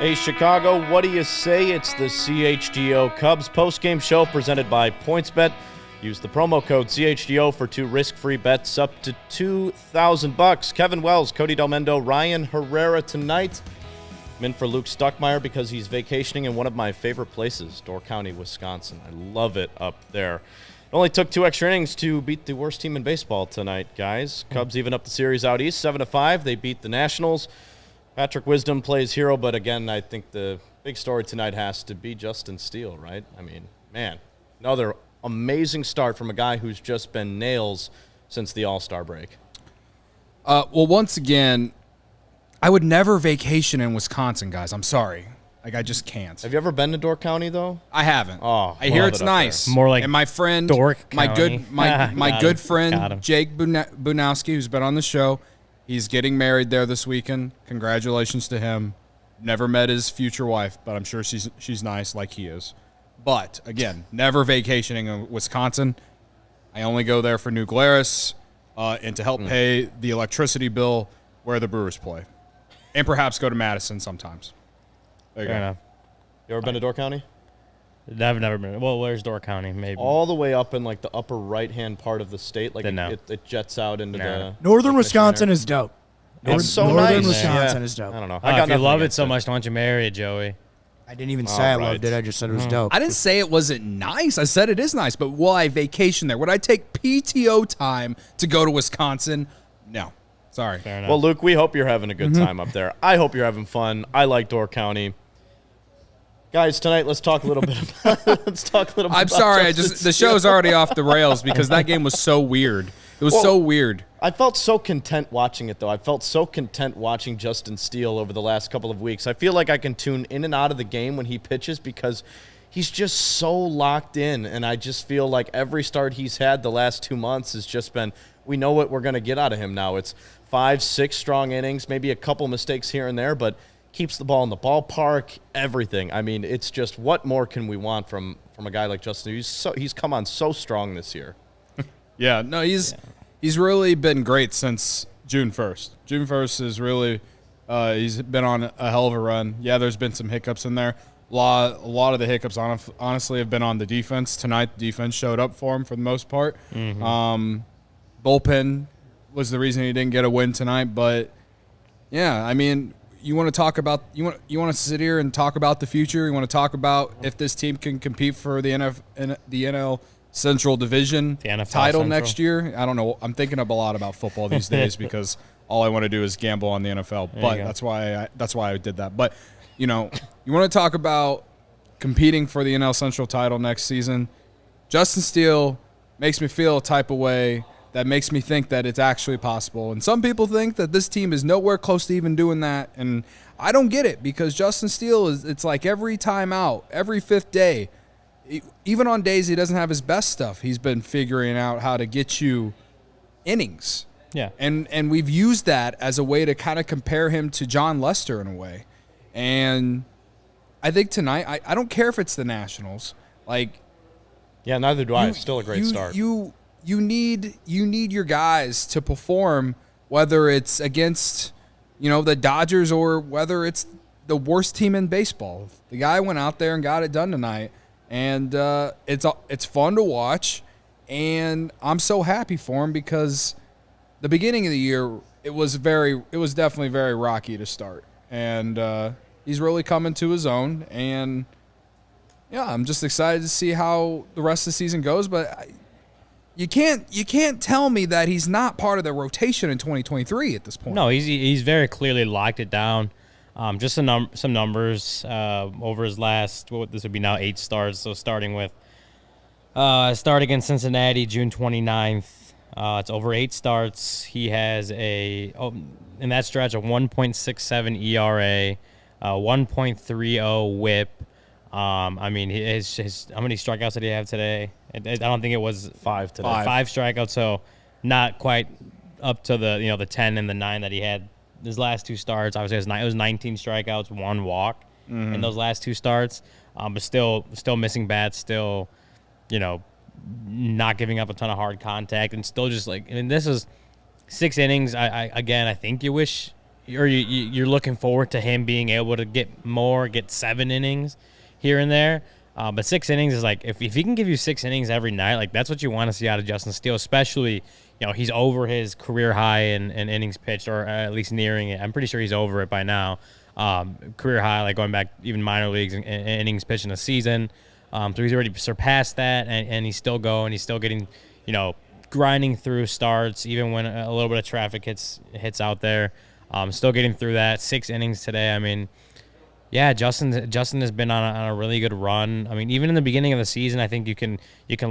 Hey, Chicago, what do you say? It's the CHGO Cubs Postgame show presented by PointsBet. Use the promo code CHGO for 2 risk-free bets up to $2,000. Kevin Wells, Cody Delmendo, Ryan Herrera tonight. I'm in for Luke Stuckmeyer because he's vacationing in one of my favorite places, Door County, Wisconsin. I love it up there. It only took 2 extra innings to beat the worst team in baseball tonight, guys. Cubs even up the series out east, 7-5. They beat the Nationals. Patrick Wisdom plays hero, but again, I think the big story tonight has to be Justin Steele, right? I mean, man, another amazing start from a guy who's just been nails since the All-Star break. Well, once again, I would never vacation in Wisconsin, guys. I'm sorry. Like, I just can't. Have you ever been to Door County, though? I haven't. Oh, I hear it's nice. More like and my friend, Dork my County. good, my good friend Jake Bunowski, who's been on the show. He's getting married there this weekend. Congratulations to him. Never met his future wife, but I'm sure she's nice like he is. But, again, never vacationing in Wisconsin. I only go there for New Glarus and to help pay the electricity bill where the Brewers play. And perhaps go to Madison sometimes. There you go. enough. You ever been to Door County? I've never been. Well, where's Door County? Maybe. All the way up in, like, the upper right-hand part of the state. Like, it jets out into the... Northern Wisconsin is dope. It's so Northern nice. Wisconsin is dope. I don't know. If you love it so much, why don't you marry it, Joey? I didn't even say I loved it. I just said it was dope. I didn't say it wasn't nice. I said it is nice, but will I vacation there? Would I take PTO time to go to Wisconsin? No. Sorry. Fair enough. Well, Luke, we hope you're having a good time up there. I hope you're having fun. I like Door County. Guys, tonight let's talk a little bit about I'm sorry, the show's already off the rails because that game was so weird. It was so weird. I felt so content watching it, though. I felt so content watching Justin Steele over the last couple of weeks. I feel like I can tune in and out of the game when he pitches because he's just so locked in, and I just feel like every start he's had the last 2 months has just been, we know what we're going to get out of him now. It's 5-6 strong innings, maybe a couple mistakes here and there, but keeps the ball in the ballpark, everything. I mean, it's just what more can we want from a guy like Justin? He's come on so strong this year. Yeah, no, he's really been great since June 1st. June 1st is really he's been on a hell of a run. Yeah, there's been some hiccups in there. A lot of the hiccups honestly have been on the defense. Tonight, the defense showed up for him for the most part. Bullpen was the reason he didn't get a win tonight, but yeah, I mean, you want to talk about you want to sit here and talk about the future. You want to talk about if this team can compete for the NL Central Division title Central next year. I don't know. I'm thinking a lot about football these days because all I want to do is gamble on the NFL. But that's why I did that. But you know, you want to talk about competing for the NL Central title next season. Justin Steele makes me feel a type of way that makes me think that it's actually possible. And some people think that this team is nowhere close to even doing that. And I don't get it because Justin Steele it's like every time out, every 5th day, even on days he doesn't have his best stuff, he's been figuring out how to get you innings. Yeah. And we've used that as a way to kind of compare him to John Lester in a way. And I think tonight, I don't care if it's the Nationals. Like, yeah, neither do I. It's still a great start. You need your guys to perform, whether it's against, the Dodgers or whether it's the worst team in baseball. The guy went out there and got it done tonight, and it's fun to watch, and I'm so happy for him because the beginning of the year it was definitely very rocky to start, and he's really coming to his own, and yeah, I'm just excited to see how the rest of the season goes, but. You can't tell me that he's not part of the rotation in 2023 at this point. No, he's very clearly locked it down. Just some numbers over his last, this would be now 8 starts. So starting against Cincinnati, June 29th. It's over 8 starts. He has in that stretch a 1.67 ERA, 1.30 WHIP. I mean, his how many strikeouts did he have today? I don't think it was 5 today. 5 strikeouts, so not quite up to the 10 and the 9 that he had his last 2 starts. Obviously, it was 19 strikeouts, 1 walk in those last 2 starts. But still missing bats, still, not giving up a ton of hard contact, and still just this is 6 innings. I think you wish you're looking forward to him being able to get 7 innings here and there. But 6 innings is like, if he can give you 6 innings every night, like that's what you want to see out of Justin Steele, especially, he's over his career high in innings pitched, or at least nearing it. I'm pretty sure he's over it by now. Career high, like going back even minor leagues and innings pitched in a season. So he's already surpassed that, and he's still going. He's still getting, grinding through starts, even when a little bit of traffic hits out there. Still getting through that. 6 innings today. I mean, yeah, Justin has been on a really good run. I mean, even in the beginning of the season, I think you can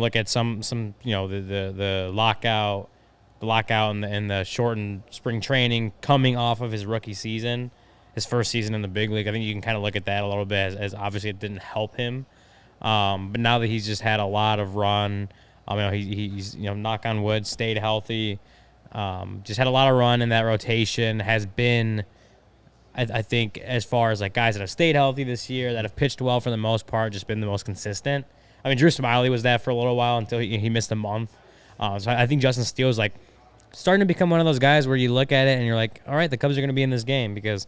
look at some the lockout and the shortened spring training coming off of his rookie season, his first season in the big league. I think you can kind of look at that a little bit as obviously it didn't help him. But now that he's just had a lot of run, he's knock on wood, stayed healthy. Just had a lot of run in that rotation. Has been, I think, as far as like guys that have stayed healthy this year, that have pitched well for the most part, just been the most consistent. I mean, Drew Smiley was that for a little while until he missed a month. So I think Justin Steele is like starting to become one of those guys where you look at it and you're like, all right, the Cubs are going to be in this game, because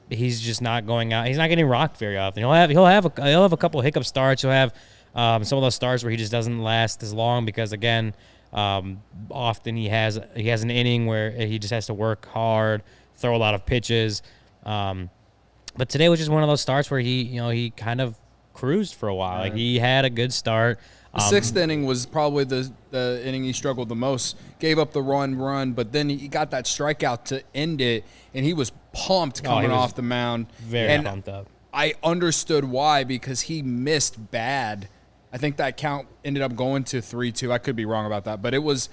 he's just not going out. He's not getting rocked very often. He'll have a couple hiccup starts. He'll have some of those starts where he just doesn't last as long because, again, often he has an inning where he just has to work hard, throw a lot of pitches. But today was just one of those starts where he kind of cruised for a while. Right. Like, he had a good start. The 6th inning was probably the inning he struggled the most. Gave up the run, but then he got that strikeout to end it, and he was pumped coming off the mound. Very pumped up. I understood why, because he missed bad. I think that count ended up going to 3-2. I could be wrong about that, but it was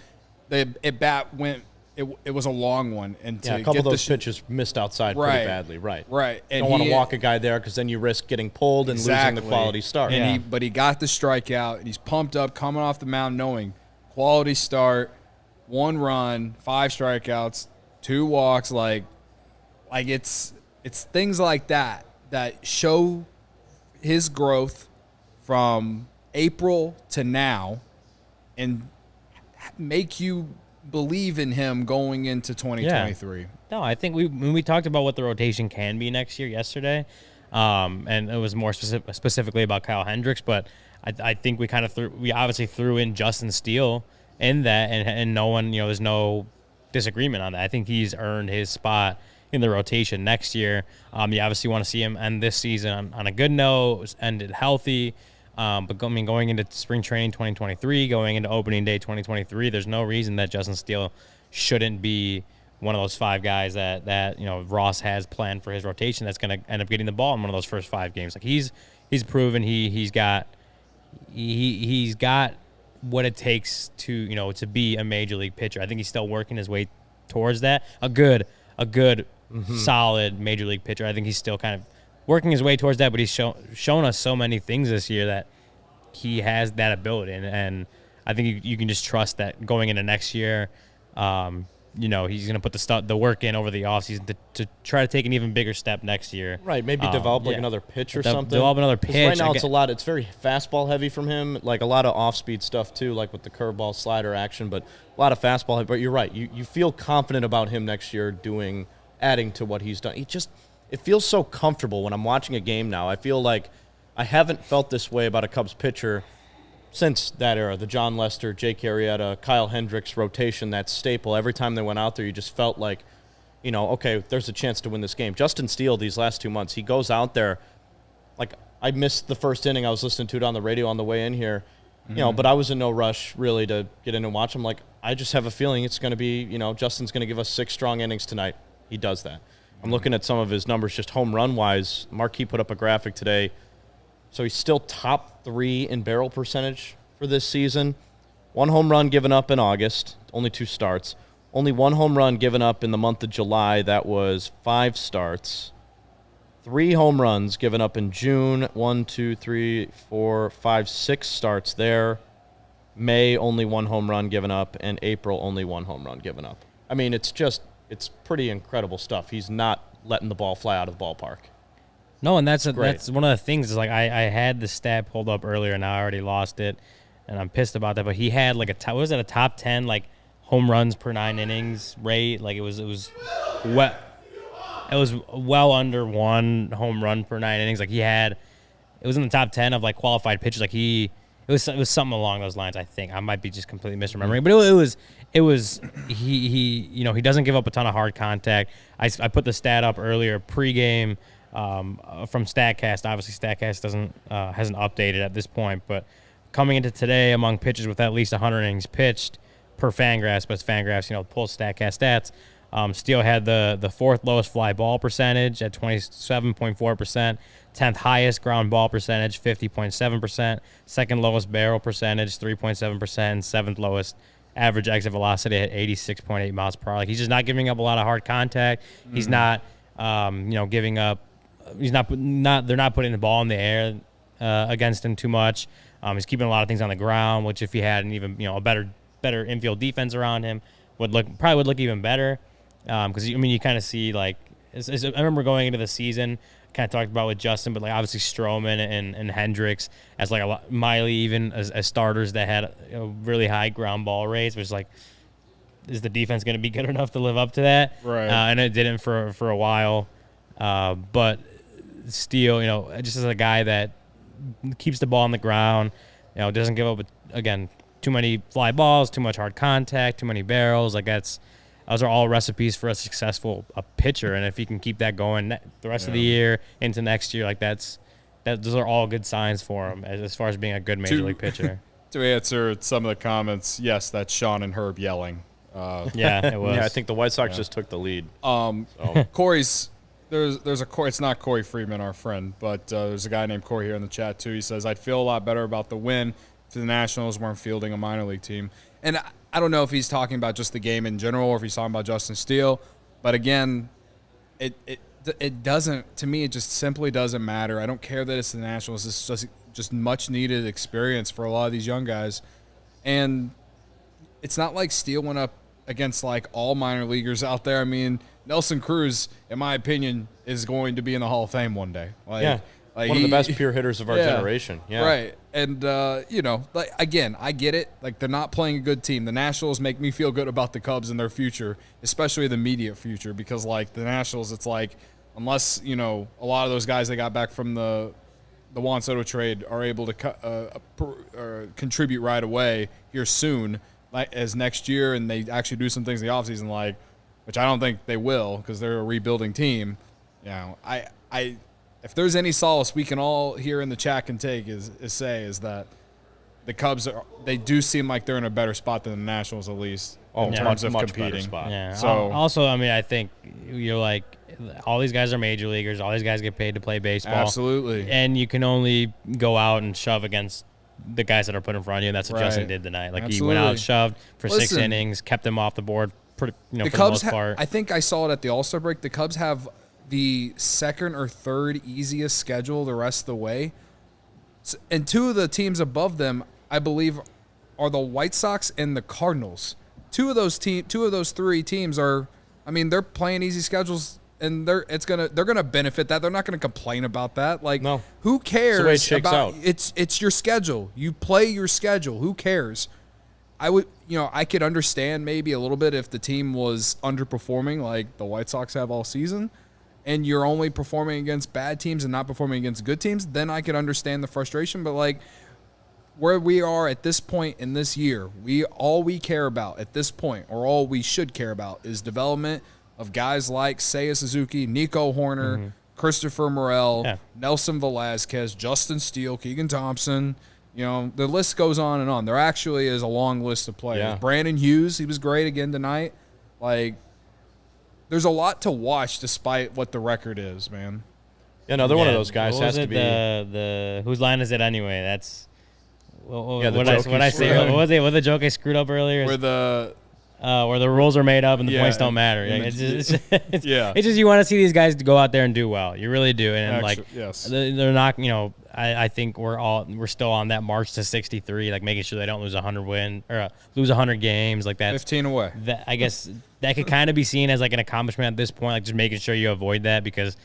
the at-bat went. It was a long one, and a couple of those pitches missed outside pretty badly. Right. And don't want to walk a guy there because then you risk getting pulled and losing the quality start. But he got the strikeout, and he's pumped up coming off the mound, knowing quality start, 1 run, 5 strikeouts, 2 walks. Like it's things like that show his growth from April to now, and make you believe in him going into 2023. Yeah. No, I think when we talked about what the rotation can be next year yesterday, and it was more specifically about Kyle Hendricks, but I think we obviously threw in Justin Steele in that, and no one, there's no disagreement on that. I think he's earned his spot in the rotation next year. You obviously want to see him end this season on a good note, end it healthy. But going into spring training 2023, going into opening day 2023, there's no reason that Justin Steele shouldn't be one of those 5 guys that Ross has planned for his rotation that's going to end up getting the ball in one of those first 5 games. Like he's proven he's got what it takes to be a major league pitcher. I think he's still working his way towards that. A good solid major league pitcher. I think he's still kind of working his way towards that, but he's shown us so many things this year that he has that ability, and I think you can just trust that going into next year. He's going to put the work in over the offseason to try to take an even bigger step next year. Right, maybe develop another pitch or something. Develop another pitch. Right now it's very fastball heavy from him, like a lot of off-speed stuff too, like with the curveball slider action, but a lot of fastball heavy. But you're right, you feel confident about him next year adding to what he's done. It feels so comfortable when I'm watching a game now. I feel like I haven't felt this way about a Cubs pitcher since that era, the John Lester, Jake Arrieta, Kyle Hendricks rotation, that staple. Every time they went out there, you just felt like, okay, there's a chance to win this game. Justin Steele, these last 2 months, he goes out there. Like, I missed the first inning. I was listening to it on the radio on the way in here, but I was in no rush really to get in and watch him. Like, I just have a feeling it's going to be, Justin's going to give us 6 strong innings tonight. He does that. I'm looking at some of his numbers just home run-wise. Marquis put up a graphic today. So he's still top 3 in barrel percentage for this season. 1 home run given up in August, only 2 starts. Only 1 home run given up in the month of July. That was 5 starts. 3 home runs given up in June. 1, 2, 3, 4, 5, 6 starts there. May, only 1 home run given up. And April, only 1 home run given up. I mean, it's pretty incredible stuff. He's not letting the ball fly out of the ballpark. No, and that's one of the things is like I had the stat pulled up earlier, and I already lost it, and I'm pissed about that. But he had like a top 10 like home runs per 9 innings rate. Like it was it was well under 1 home run per 9 innings. Like it was in the top 10 of like qualified pitchers. Like it was something along those lines. I think I might be just completely misremembering, but it was he doesn't give up a ton of hard contact. I put the stat up earlier pregame from Statcast. Obviously, Statcast hasn't updated at this point, but coming into today among pitchers with at least 100 innings pitched per Fangraphs, but Fangraphs pulls Statcast stats. Steele had the 4th lowest fly ball percentage at 27.4%, 10th highest ground ball percentage, 50.7%, 2nd lowest barrel percentage, 3.7%, and 7th lowest average exit velocity at 86.8 miles per hour. Like, he's just not giving up a lot of hard contact. Mm-hmm. He's not, giving up. He's not. They're not putting the ball in the air against him too much. He's keeping a lot of things on the ground, which if he had an even a better infield defense around him would look even better. Because you kind of see like I remember going into the season, kind of talked about with Justin, but like obviously Stroman and Hendricks as like Miley even as starters that had really high ground ball rates, which is like, is the defense going to be good enough to live up to that? Right. And it didn't for a while. But Steele, just as a guy that keeps the ball on the ground, doesn't give up again too many fly balls, too much hard contact, too many barrels. Like those are all recipes for a successful pitcher, and if he can keep that going the rest of the year into next year, like those are all good signs for him as far as being a good major league pitcher. To answer some of the comments, yes, that's Sean and Herb yelling. Yeah, it was. Yeah, I think the White Sox just took the lead. Corey's there's a Corey. It's not Corey Freeman, our friend, but there's a guy named Corey here in the chat too. He says, "I'd feel a lot better about the win if the Nationals weren't fielding a minor league team." And I don't know if he's talking about just the game in general or if he's talking about Justin Steele, but again, it doesn't, to me, it just simply doesn't matter. I don't care that it's the Nationals. It's just much needed experience for a lot of these young guys. And it's not like Steele went up against like all minor leaguers out there. I mean, Nelson Cruz, in my opinion, is going to be in the Hall of Fame one day. Like one of the best pure hitters of our generation. Yeah. Right. And, again, I get it. Like, they're not playing a good team. The Nationals make me feel good about the Cubs and their future, especially the immediate future, because, like, the Nationals, it's like, unless, a lot of those guys they got back from the Juan Soto trade are able to contribute right away here soon, like as next year, and they actually do some things in the offseason, like, which I don't think they will because they're a rebuilding team. If there's any solace we can all here in the chat can take is that the Cubs they do seem like they're in a better spot than the Nationals, at least in terms of much competing. Better spot. Yeah. So also, I think you're like, all these guys are major leaguers. All these guys get paid to play baseball. Absolutely. And you can only go out and shove against the guys that are put in front of you. And that's what Justin did tonight. Like, he went out, shoved for 6 innings, kept them off the board. For the Cubs, most part. I think I saw it at the All-Star break. The Cubs have the 2nd or 3rd easiest schedule the rest of the way. And 2 of the teams above them, I believe, are the White Sox and the Cardinals. 2 of those 3 teams are, they're playing easy schedules, and they're gonna benefit that. They're not gonna complain about that. Like, no. Who cares the way it shakes about out. It's your schedule. You play your schedule. Who cares? I could understand maybe a little bit if the team was underperforming like the White Sox have all season, and you're only performing against bad teams and not performing against good teams, then I could understand the frustration. But like where we are at this point in this year, all we care about at this point, or all we should care about, is development of guys like Seiya Suzuki, Nico Horner, Christopher Morel, Nelson Velazquez, Justin Steele, Keegan Thompson. The list goes on and on. There actually is a long list of players. Yeah. Brandon Hughes, he was great again tonight. Like, there's a lot to watch despite what the record is, man. Yeah, another one of those guys has to be. The whose line is it anyway? That's what joke I say. What was it? What the joke I screwed up earlier? where the rules are made up and the points don't matter. It's just you want to see these guys go out there and do well. You really do, and they're not. I think we're still on that march to 63, like making sure they don't lose 100 lose 100 games like that. 15 away. That, I guess that could kind of be seen as like an accomplishment at this point, like just making sure you avoid that, because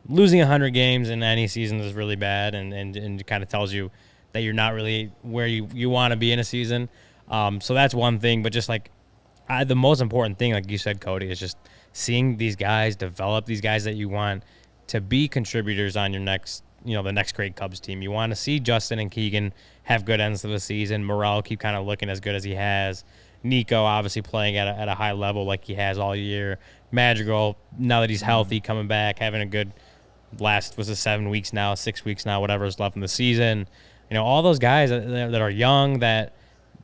losing 100 games in any season is really bad, and kind of tells you that you're not really where you want to be in a season. So that's one thing, but just like the most important thing, like you said, Cody, is just seeing these guys develop, these guys that you want to be contributors on your next, the next great Cubs team. You want to see Justin and Keegan have good ends to the season. Morel keep kind of looking as good as he has. Nico obviously playing at a high level like he has all year. Madrigal, now that he's healthy, coming back, having a good last, was it 7 weeks now, 6 weeks now, whatever is left in the season. All those guys that are young that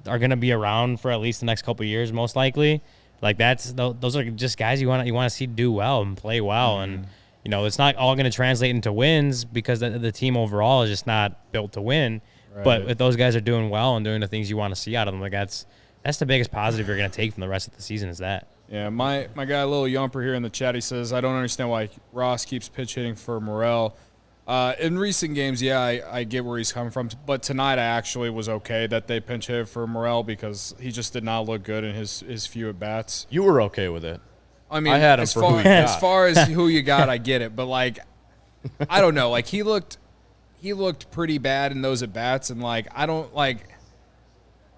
are going to be around for at least the next couple of years, most likely. Like those are just guys you want to see do well and play well. And it's not all going to translate into wins because the team overall is just not built to win. Right. But if those guys are doing well and doing the things you want to see out of them, like that's the biggest positive you're going to take from the rest of the season is that. Yeah, my guy, Little Yumper here in the chat, he says, I don't understand why Ross keeps pitch hitting for Morel. In recent games, yeah, I get where he's coming from. But tonight I actually was okay that they pinch hit for Morel because he just did not look good in his few at-bats. You were okay with it. I mean, I had him for who he got. As far as who you got, I get it. But, like, I don't know. Like, he looked pretty bad in those at-bats. And, like, I don't, like,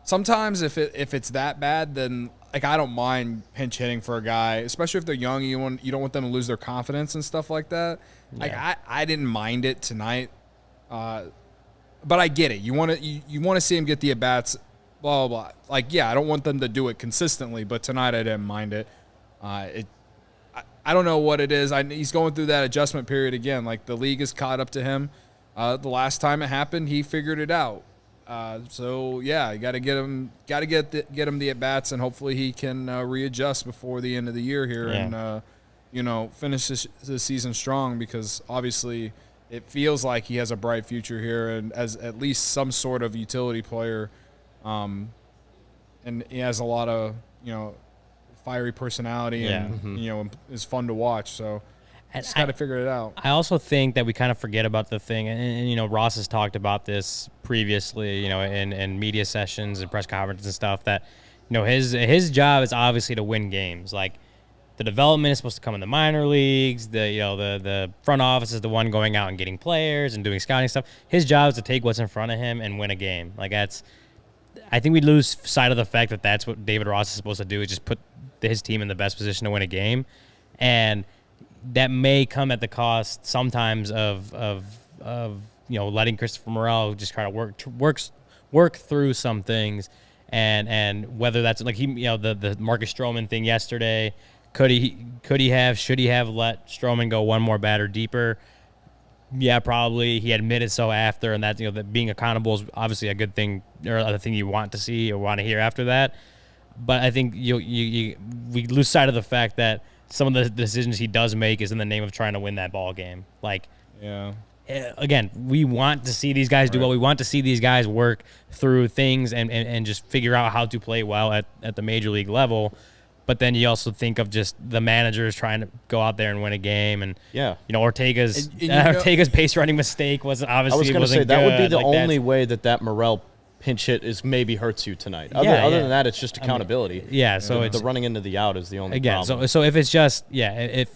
sometimes if it's that bad, then – like, I don't mind pinch hitting for a guy, especially if they're young. You don't want them to lose their confidence and stuff like that. Yeah. Like, I didn't mind it tonight, but I get it. You want to see him get the at bats, blah blah blah. Like, yeah, I don't want them to do it consistently, but tonight I didn't mind it. I don't know what it is. He's going through that adjustment period again. Like, the league has caught up to him. The last time it happened, he figured it out. So yeah, you got to get him the at bats, and hopefully he can readjust before the end of the year here, and finish the season strong, because obviously it feels like he has a bright future here, and as at least some sort of utility player, and he has a lot of fiery personality, and is fun to watch. So. Just got to figure it out. I also think that we kind of forget about the thing, and Ross has talked about this previously, in media sessions and press conferences and stuff, that, his job is obviously to win games. Like, the development is supposed to come in the minor leagues. The front office is the one going out and getting players and doing scouting stuff. His job is to take what's in front of him and win a game. Like, I think we lose sight of the fact that that's what David Ross is supposed to do, is just put his team in the best position to win a game. And that may come at the cost sometimes of letting Christopher Morel just kind of work through some things, and whether that's like the Marcus Stroman thing yesterday, should he have let Stroman go one more batter deeper? Yeah, probably. He admitted so after, and that that being accountable is obviously a good thing, or a thing you want to see or want to hear after that. But I think we lose sight of the fact that some of the decisions he does make is in the name of trying to win that ball game. Like, yeah. Again, we want to see these guys do well. We want to see these guys work through things and just figure out how to play well at the major league level. But then you also think of just the managers trying to go out there and win a game. And, Ortega's base running mistake wasn't obviously. I was going to say, good. that would be the only way that Morel pinch hit is maybe hurts you tonight. Other than that, it's just accountability. So it's the running into the out is the only problem. So if it's just if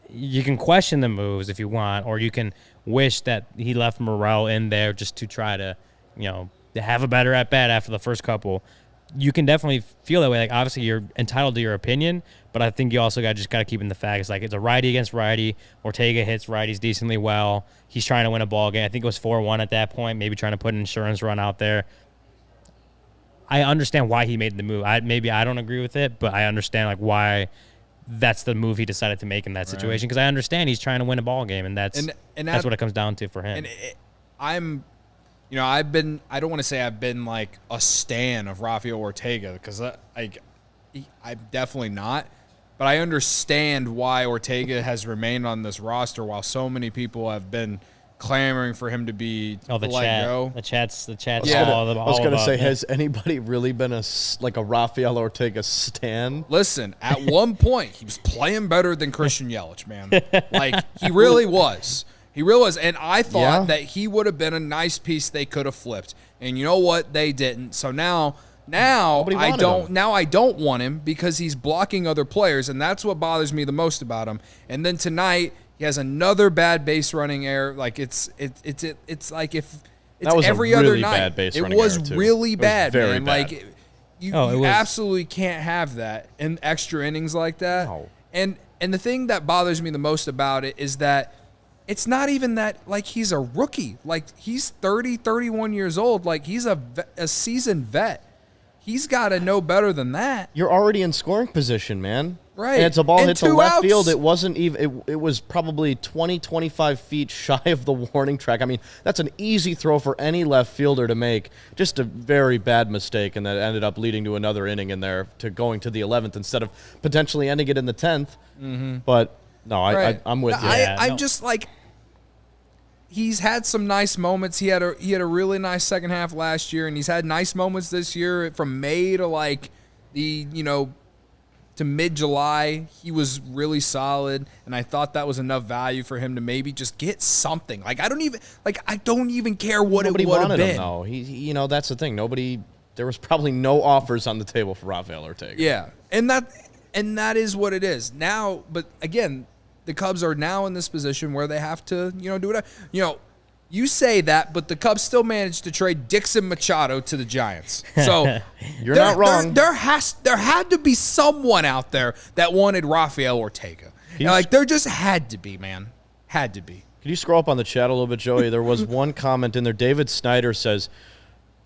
you can question the moves if you want, or you can wish that he left Morel in there just to try to to have a better at bat after the first couple. You can definitely feel that way. Like, obviously you're entitled to your opinion, but I think you also got to keep in the facts. Like, it's a righty against righty. Ortega hits righties decently well. He's trying to win a ball game. I think it was 4-1 at that point, maybe trying to put an insurance run out there. I understand why he made the move. Maybe I don't agree with it, but I understand why that's the move he decided to make in that situation, because I understand he's trying to win a ball game, and that's what it comes down to for him. And I don't want to say I've been like a stan of Rafael Ortega, because I'm definitely not. But I understand why Ortega has remained on this roster while so many people have been clamoring for him to be let go. The chat's yeah. I was going to say, has anybody really been a Rafael Ortega stan? Listen, at one point he was playing better than Christian Yelich, man. Like, he really was. He really was, and I thought that he would have been a nice piece they could have flipped. And you know what? They didn't. So now I don't want him, because he's blocking other players, and that's what bothers me the most about him. And then tonight he has another bad base running error. Like, it's like if it's that was every a really other night. Bad base it running was error too. really It was bad, very man. bad. Like, You Oh, it was- absolutely can't have that in extra innings like that. No. And the thing that bothers me the most about it is that it's not even that like he's a rookie. Like he's 30, 31 years old. Like he's a seasoned vet. He's got to know better than that. You're already in scoring position, man. Right. And it's a ball And hit to 2 left outs. field. It wasn't even. It was probably 20, 25 feet shy of the warning track. I mean, that's an easy throw for any left fielder to make. Just a very bad mistake, and that ended up leading to another inning in there to going to the 11th instead of potentially ending it in the 10th. Mm-hmm. But no, Right. I'm with you. I'm just like, he's had some nice moments. He had a really nice second half last year, and he's had nice moments this year from May to like to mid-July. He was really solid, and I thought that was enough value for him to maybe just get something. Like I don't even care what Nobody it would have wanted been. him though. He, that's the thing. There was probably no offers on the table for Rafael Ortega. Yeah, and that is what it is now. But again, the Cubs are now in this position where they have to, do it. You say that, but the Cubs still managed to trade Dixon Machado to the Giants. So You're not wrong. There had to be someone out there that wanted Rafael Ortega. There just had to be, man. Had to be. Could you scroll up on the chat a little bit, Joey? There was one comment in there. David Snyder says,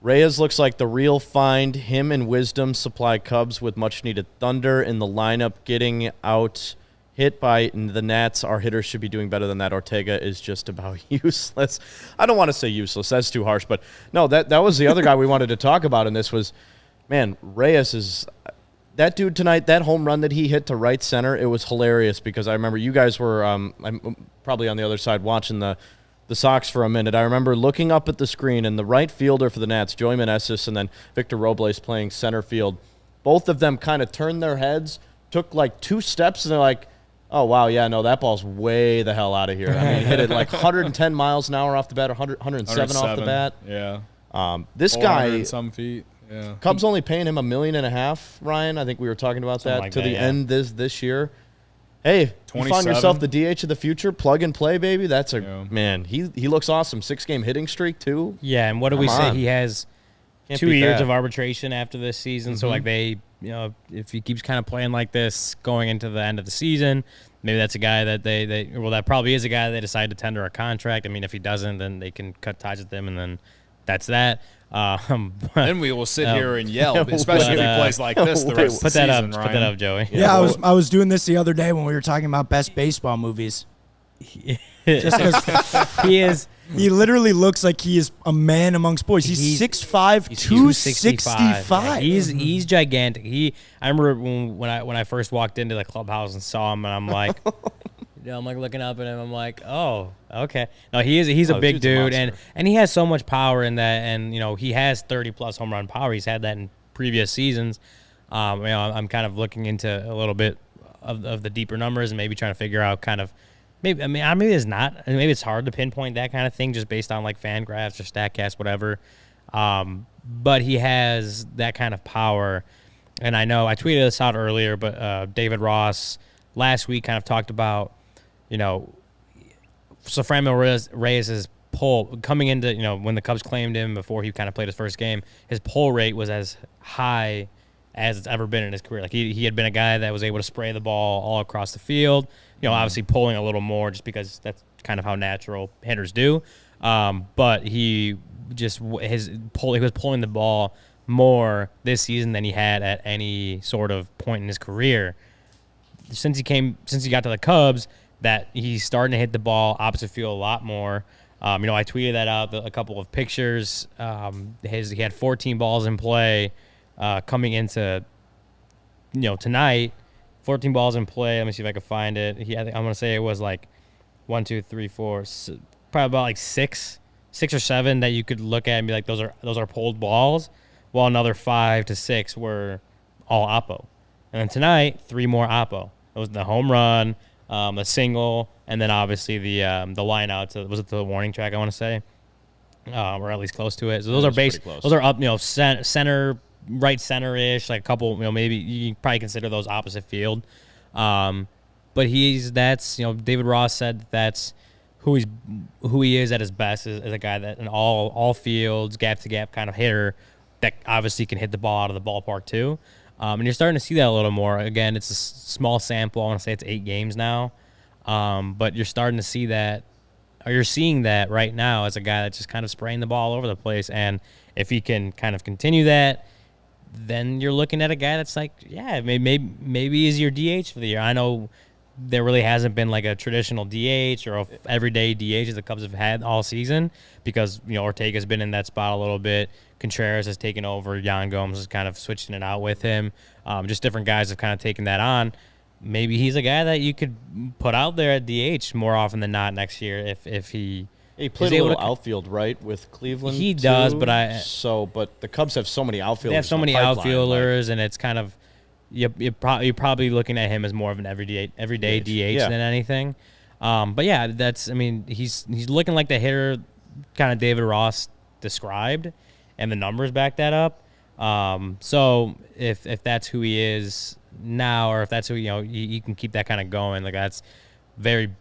Reyes looks like the real find. Him and Wisdom supply Cubs with much-needed thunder in the lineup. Getting out hit by the Nats, our hitters should be doing better than that. Ortega is just about useless. I don't want to say useless. That's too harsh. But, no, that was the other guy we wanted to talk about in this was, man, Reyes is – that dude tonight, that home run that he hit to right center, it was hilarious because I remember you guys were I'm probably on the other side watching the Sox for a minute. I remember looking up at the screen, and the right fielder for the Nats, Joey Meneses, and then Victor Robles playing center field, both of them kind of turned their heads, took like 2 steps, and they're like, oh, wow, yeah, no, that ball's way the hell out of here. I mean, hit it like 110 miles an hour off the bat, 107 off the bat. Yeah. This guy, and some feet. Yeah. Cubs only paying him $1.5 million, Ryan. I think we were talking about Something that like to that, the yeah. end this year. Hey, you find 27. yourself the DH of the future, plug and play, baby. That's Yeah. man. He looks awesome. 6-game hitting streak too. Yeah, and what do we Come say? on. He has Can't 2 beat years that. of arbitration after this season. So, like, they, if he keeps kind of playing like this going into the end of the season, maybe that's a guy that that probably is a guy they decide to tender a contract. I mean, if he doesn't, then they can cut ties with him, and then that's that. Then we will sit here and yell, especially if he plays like this the rest of the Put that season, up. Put that up, Joey. Yeah, I was doing this the other day when we were talking about best baseball movies. Just 'cause He is. he literally looks like he is a man amongst boys. He's 6'5", 265. Yeah, he's gigantic. I remember when I first walked into the clubhouse and saw him, and I'm like, I'm like looking up at him. I'm like, oh, okay. No, he's a big dude's a dude, monster. and he has so much power in that, and he has 30+ home run power. He's had that in previous seasons. I'm kind of looking into a little bit of the deeper numbers and maybe trying to figure out kind of. Maybe it's not. Maybe it's hard to pinpoint that kind of thing just based on like fan graphs or Statcast, whatever. But he has that kind of power, and I know I tweeted this out earlier, but David Ross last week kind of talked about, so Franmil Reyes' pull coming into when the Cubs claimed him before he kind of played his first game, his pull rate was as high as it's ever been in his career. Like he had been a guy that was able to spray the ball all across the field. Obviously pulling a little more just because that's kind of how natural hitters do. But he was pulling the ball more this season than he had at any sort of point in his career. Since he got to the Cubs, that he's starting to hit the ball opposite field a lot more. I tweeted that out, a couple of pictures. He had 14 balls in play coming into tonight. 14 balls in play. Let me see if I can find it. I'm going to say it was like 1, 2, 3, 4, probably about like 6 or 7 that you could look at and be like, those are pulled balls, while another 5 to 6 were all oppo. And then tonight, 3 more oppo. It was the home run, the single, and then obviously the line out. Was it the warning track, I want to say? Or at least close to it. So those are those are up, center, right center-ish, like a couple, maybe you can probably consider those opposite field. But David Ross said that's who he is at his best, is a guy that an all fields, gap to gap kind of hitter that obviously can hit the ball out of the ballpark too. And you're starting to see that a little more. Again, it's a small sample. I want to say it's 8 games now. But you're starting to see that, or you're seeing that right now as a guy that's just kind of spraying the ball all over the place. And if he can kind of continue that, then you're looking at a guy that's like, yeah, maybe he's your DH for the year. I know there really hasn't been like a traditional DH or a everyday DH that the Cubs have had all season because, Ortega's been in that spot a little bit. Contreras has taken over. Yan Gomes is kind of switching it out with him. Just different guys have kind of taken that on. Maybe he's a guy that you could put out there at DH more often than not next year if he played a little outfield, right, with Cleveland. He does, too. But the Cubs have so many outfielders. They have so many outfielders, and it's kind of you're probably looking at him as more of an everyday DH than anything. But yeah, he's looking like the hitter kind of David Ross described, and the numbers back that up. So if that's who he is now, or if that's who you can keep that kind of going, like that's very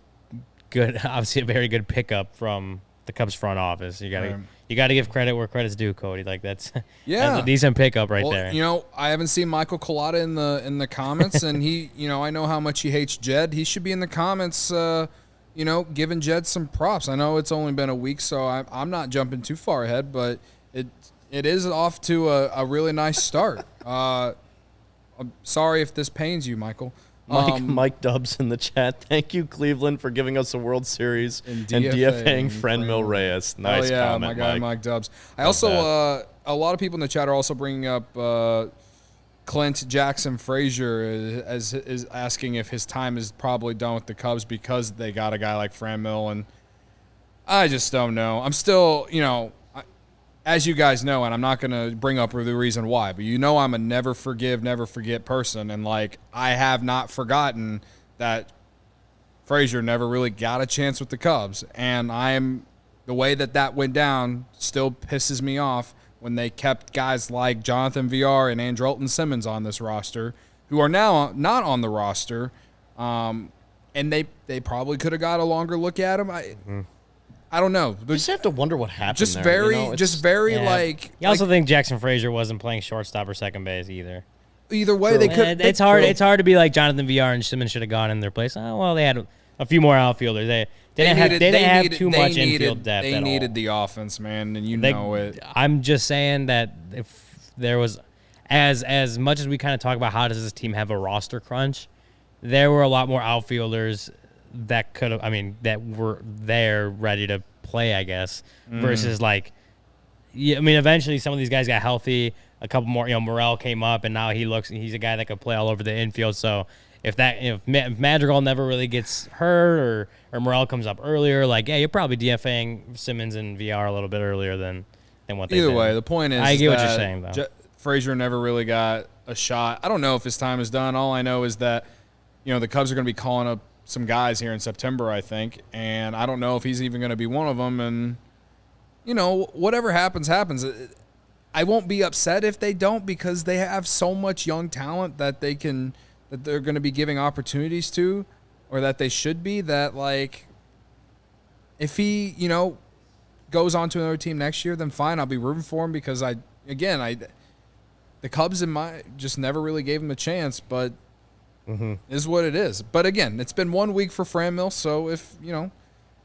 good. Obviously, a very good pickup from the Cubs front office. You gotta give credit where credit's due, Cody. Like that's a decent pickup right there. I haven't seen Michael Collada in the comments, and he, I know how much he hates Jed. He should be in the comments, giving Jed some props. I know it's only been a week, so I'm not jumping too far ahead, but it is off to a really nice start. I'm sorry if this pains you, Michael. Mike Dubs in the chat. Thank you, Cleveland, for giving us a World Series and DFAing Franmil Reyes. Nice comment, my guy, Mike Dubs. I also, a lot of people in the chat are also bringing up Clint Jackson Frazier is asking if his time is probably done with the Cubs because they got a guy like Franmil, and I just don't know. I'm still, as you guys know, and I'm not going to bring up the reason why, but I'm a never forgive, never forget person. And, I have not forgotten that Frazier never really got a chance with the Cubs. And the way that went down still pisses me off when they kept guys like Jonathan Villar and Andrelton Simmons on this roster, who are now not on the roster. And they probably could have got a longer look at him. I don't know. You just have to wonder what happened. You also think Jackson Frazier wasn't playing shortstop or second base either. Either way, they could. It's hard. It's hard to be like Jonathan Villar and Simmons should have gone in their place. Oh well, they had a few more outfielders. They didn't have too much infield depth. They needed the offense, man, and know it. I'm just saying that if there was, as much as we kind of talk about how does this team have a roster crunch, there were a lot more outfielders that could have, that were there ready to play, I guess, versus eventually some of these guys got healthy. A couple more, Morel came up, and now he's a guy that could play all over the infield. So if Madrigal never really gets hurt or Morel comes up earlier, you're probably DFAing Simmons and VR a little bit earlier than what they did. Either way, the point is, I get what you're saying, though. Frazier never really got a shot. I don't know if his time is done. All I know is that, the Cubs are going to be calling up some guys here in September, I think, and I don't know if he's even going to be one of them. And whatever happens. I won't be upset if they don't, because they have so much young talent that they're going to be giving opportunities to, or that they should be. That if he goes on to another team next year, then fine, I'll be rooting for him, because the Cubs just never really gave him a chance, but. Is what it is. But again, it's been 1 week for Franmil, so if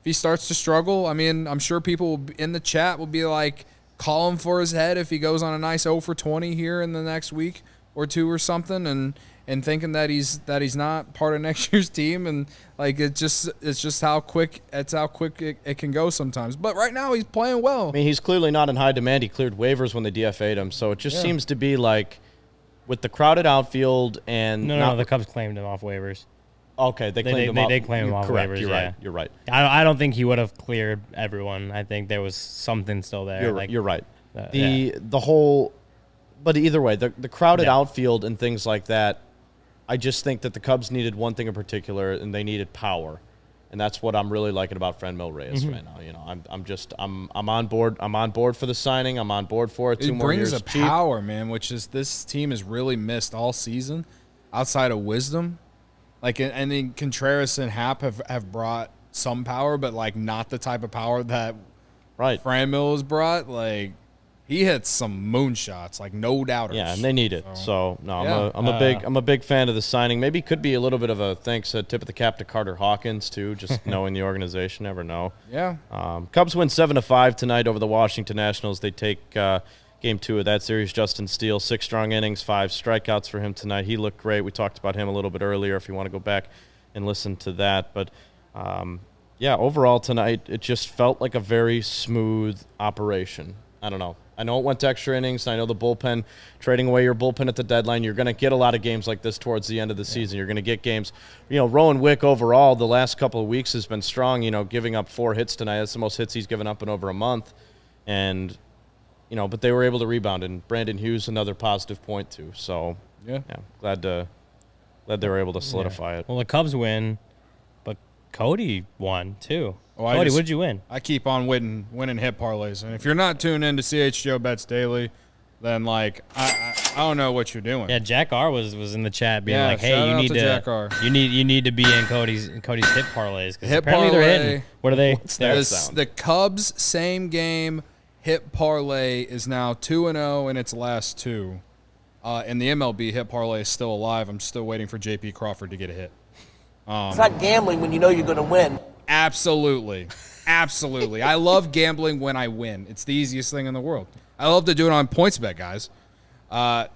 he starts to struggle, I'm sure people in the chat will be like, call him for his head if he goes on a nice 0 for 20 here in the next week or two or something, and thinking that he's not part of next year's team, and it's just how quick it can go sometimes. But right now he's playing well. He's clearly not in high demand. He cleared waivers when they DFA'd him, so it just seems to be like, with the crowded outfield and no, the Cubs claimed him off waivers. Okay, they claimed him off. They claimed him off waivers. You're right. I don't think he would have cleared everyone. I think there was something still there. You're right. The whole, but either way, the crowded outfield and things like that. I just think that the Cubs needed one thing in particular, and they needed power. And that's what I'm really liking about Franmil Reyes right now. I'm on board. I'm on board for the signing. I'm on board for it. 2 more years. It brings a power, man, which is this team has really missed all season, outside of Wisdom. And then Contreras and Happ have brought some power, but not the type of power that Franmil has brought. he hits some moonshots, like no doubters. Yeah, and they need it. So no, Yeah. I'm a big fan of the signing. Maybe could be a little bit of a tip of the cap to Carter Hawkins too. Just knowing the organization, never know. Yeah. Cubs win 7-5 tonight over the Washington Nationals. They take Game 2 of that series. Justin Steele, 6 strong innings, 5 strikeouts for him tonight. He looked great. We talked about him a little bit earlier. If you want to go back and listen to that, but. Yeah, overall tonight, it just felt like a very smooth operation. I don't know. I know it went to extra innings. I know the bullpen, trading away your bullpen at the deadline, you're going to get a lot of games like this towards the end of the season. You're going to get games. Rowan Wick overall the last couple of weeks has been strong, giving up 4 hits tonight. That's the most hits he's given up in over a month. And, but they were able to rebound. And Brandon Hughes, another positive point, too. So, yeah glad they were able to solidify it. Well, the Cubs win. Cody won, too. Oh, Cody, what did you win? I keep on winning hit parlays. And if you're not tuned into CHGO Bets Daily, then, I don't know what you're doing. Yeah, Jack R was in the chat being like, hey, you need to be in Cody's hit parlays. Because apparently they're hitting. What are they? What's that sound? The Cubs same game hit parlay is now 2-0 in its last 2. And the MLB hit parlay is still alive. I'm still waiting for J.P. Crawford to get a hit. It's not gambling when you know you're going to win. Absolutely. I love gambling when I win. It's the easiest thing in the world. I love to do it on PointsBet, guys. PointsBet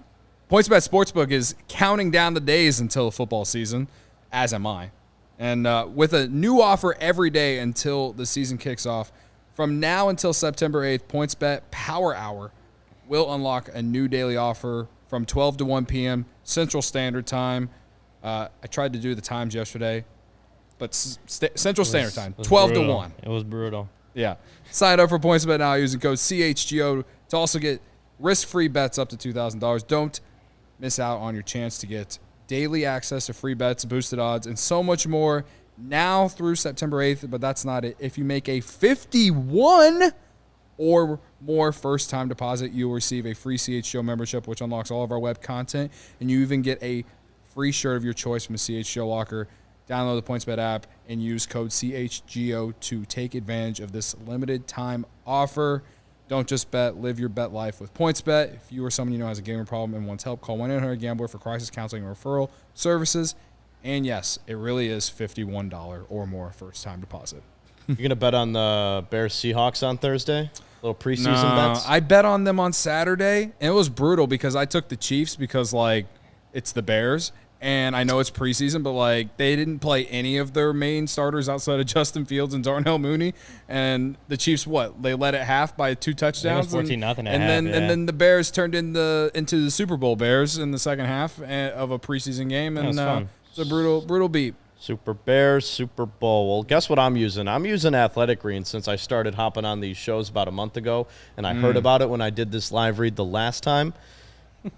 Sportsbook is counting down the days until the football season, as am I. And with a new offer every day until the season kicks off, from now until September 8th, PointsBet Power Hour will unlock a new daily offer from 12 to 1 p.m. Central Standard Time. I tried to do the times yesterday, but Central Standard Time, 12 to 1. It was brutal. Yeah. Sign up for PointsBet now using code CHGO to also get risk-free bets up to $2,000. Don't miss out on your chance to get daily access to free bets, boosted odds, and so much more now through September 8th, but that's not it. If you make a 51 or more first-time deposit, you will receive a free CHGO membership, which unlocks all of our web content, and you even get a free shirt of your choice from the CHGO Locker. Download the PointsBet app and use code CHGO to take advantage of this limited time offer. Don't just bet, live your bet life with PointsBet. If you or someone you know has a gambling problem and wants help, call 1-800-GAMBLER for crisis counseling and referral services. And yes, it really is $51 or more first time deposit. You going to bet on the Bears-Seahawks on Thursday? Little preseason bets? I bet on them on Saturday, and it was brutal because I took the Chiefs because, it's the Bears, and I know it's preseason, but, they didn't play any of their main starters outside of Justin Fields and Darnell Mooney, and the Chiefs, they led at half by 2 touchdowns. 14-0 at half, And then the Bears turned into the Super Bowl Bears in the second half of a preseason game, and it's a brutal beat. Super Bears, Super Bowl. Well, guess what I'm using? I'm using Athletic Greens since I started hopping on these shows about a month ago, and I heard about it when I did this live read the last time.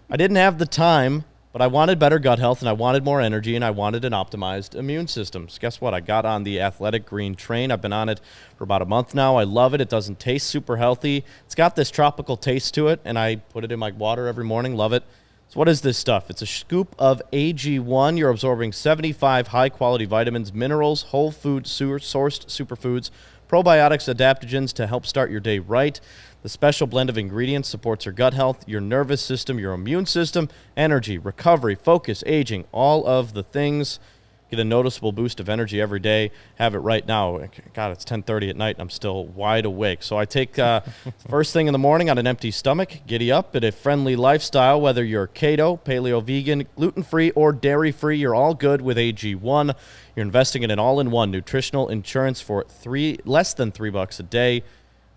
I didn't have the time, but I wanted better gut health, and I wanted more energy, and I wanted an optimized immune system. So guess what? I got on the Athletic Green train. I've been on it for about a month now. I love it. It doesn't taste super healthy. It's got this tropical taste to it, and I put it in my water every morning. Love it. So what is this stuff? It's a scoop of AG1. You're absorbing 75 high-quality vitamins, minerals, whole food sourced superfoods, probiotics, adaptogens to help start your day right. The special blend of ingredients supports your gut health, your nervous system, your immune system, energy, recovery, focus, aging, all of the things. Get a noticeable boost of energy every day. Have it right now. God, it's 10:30 at night, and I'm still wide awake. So I take first thing in the morning on an empty stomach. Giddy up at a friendly lifestyle. Whether you're keto, paleo, vegan, gluten-free, or dairy-free, you're all good with AG1. You're investing in an all-in-one nutritional insurance for less than $3 a day.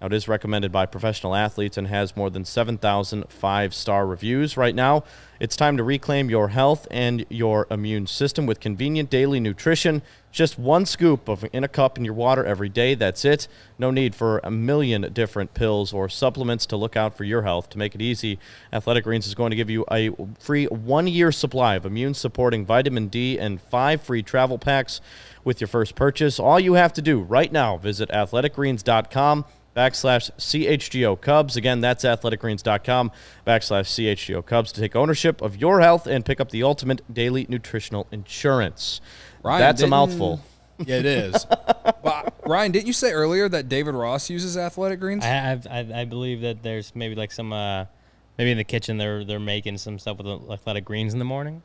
Now, it is recommended by professional athletes and has more than 7,000 five-star reviews. Right now, it's time to reclaim your health and your immune system with convenient daily nutrition. Just one scoop in a cup in your water every day. That's it. No need for a million different pills or supplements to look out for your health. To make it easy, Athletic Greens is going to give you a free 1-year supply of immune-supporting vitamin D and 5 free travel packs with your first purchase. All you have to do right now, visit athleticgreens.com/CHGO Cubs. Again, that's athleticgreens.com/CHGO Cubs to take ownership of your health and pick up the ultimate daily nutritional insurance. Ryan, that's a mouthful. Yeah, it is. Well, Ryan, didn't you say earlier that David Ross uses athletic greens? I believe that there's maybe like some maybe in the kitchen they're making some stuff with athletic greens in the morning.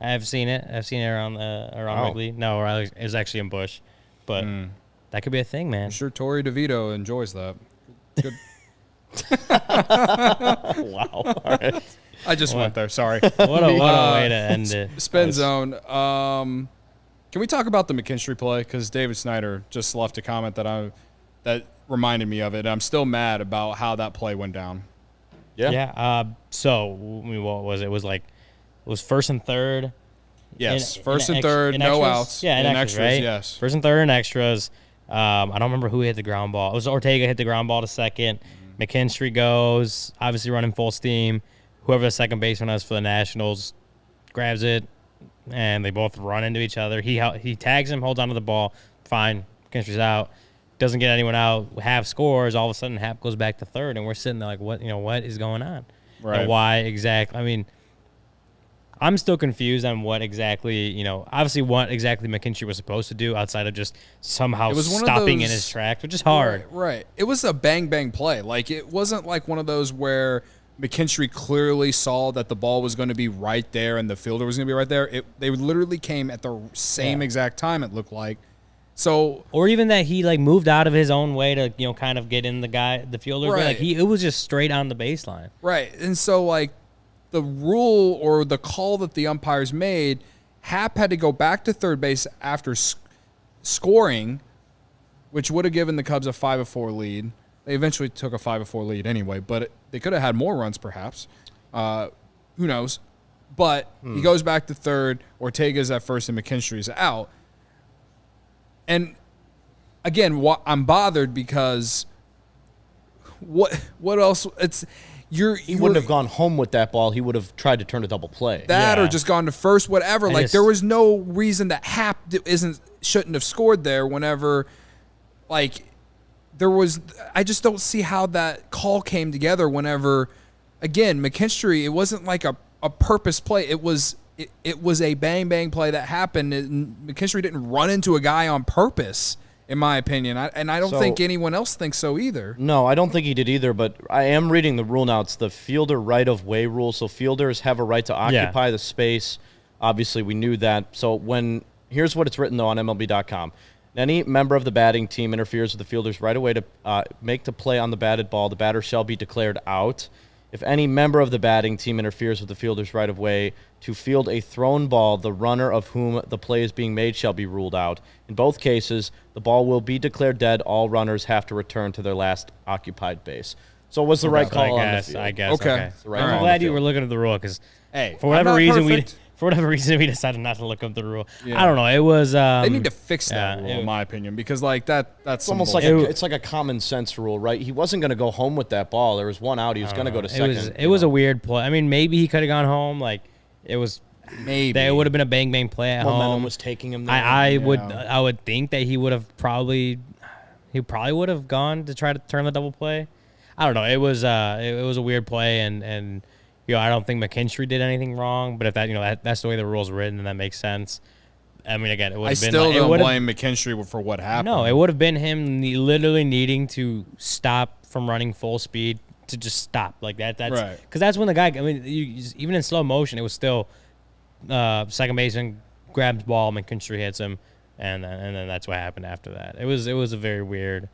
I've seen it. I've seen it around Wrigley. No, it was actually in Bush, but that could be a thing, man. I'm sure Torrey DeVito enjoys that. Good. Wow. All right. I just went there. Sorry. What a way to end it. Spin zone. Can we talk about the McKinstry play? Because David Snyder just left a comment that reminded me of it. I'm still mad about how that play went down. Yeah. Yeah. So what was it? It was like it was first and third. Yes, first and third, no outs. Yeah, in extras, right? Yes. First and third in extras. I don't remember who hit the ground ball. It was Ortega hit the ground ball to second. McKinstry goes, obviously running full steam. Whoever the second baseman is for the Nationals grabs it, and they both run into each other. He tags him, holds onto the ball. Fine. McKinstry's out. Doesn't get anyone out. Hap scores. All of a sudden, Hap goes back to third, and we're sitting there like, what is going on? Right. And why exactly? I mean, I'm still confused on what exactly, obviously what exactly McKinstry was supposed to do outside of just somehow stopping in his tracks, which is hard. Right. It was a bang play. Like, it wasn't like one of those where McKinstry clearly saw that the ball was going to be right there and the fielder was going to be right there. They literally came at the same exact time, it looked like. So, or even that he like moved out of his own way to kind of get in the fielder. Right. Like it was just straight on the baseline. Right. And so like the rule or the call that the umpires made, Hap had to go back to third base after scoring, which would have given the Cubs a 5-4 lead. They eventually took a 5-4 lead anyway, but they could have had more runs perhaps. Who knows? But he goes back to third. Ortega's at first and McKinstry's out. And again, I'm bothered because what else? He wouldn't have gone home with that ball. He would have tried to turn a double play. Or just gone to first, whatever. There was no reason that Hap shouldn't have scored there whenever, there was. I just don't see how that call came together whenever, again, McKinstry, it wasn't like a purpose play. It was a bang play that happened. And McKinstry didn't run into a guy on purpose, in my opinion. I don't think anyone else thinks so either. No, I don't think he did either, but I am reading the rule now. It's the fielder right-of-way rule, so fielders have a right to occupy the space. Obviously, we knew that. So here's what it's written, though, on MLB.com. Any member of the batting team interferes with the fielder's right-of-way to make the play on the batted ball, the batter shall be declared out. If any member of the batting team interferes with the fielder's right-of-way to field a thrown ball, the runner of whom the play is being made shall be ruled out. In both cases, the ball will be declared dead. All runners have to return to their last occupied base. So it was the right call on the field. I guess. Okay. I'm glad you were looking at the rule because for whatever reason we decided not to look up the rule. Yeah. I don't know. It was they need to fix that rule, in my opinion, because that's almost like it's like a common sense rule, right? He wasn't going to go home with that ball. There was one out. He was going to go to second. It was a weird play. I mean, maybe he could have gone home. Like it was. Maybe it would have been a bang play at Momentum home. Was taking him there. I would think that he would have probably would have gone to try to turn the double play. I don't know. It was a weird play and I don't think McKinstry did anything wrong. But if that's the way the rule's written, then that makes sense. I mean, again, it would have been. I still don't blame McKinstry for what happened. No, it would have been him literally needing to stop from running full speed to just stop like that. That's right. Because that's when the guy. I mean, even in slow motion, it was still. Second baseman grabs ball, McKinstry hits him, and then that's what happened after that. It was a very weird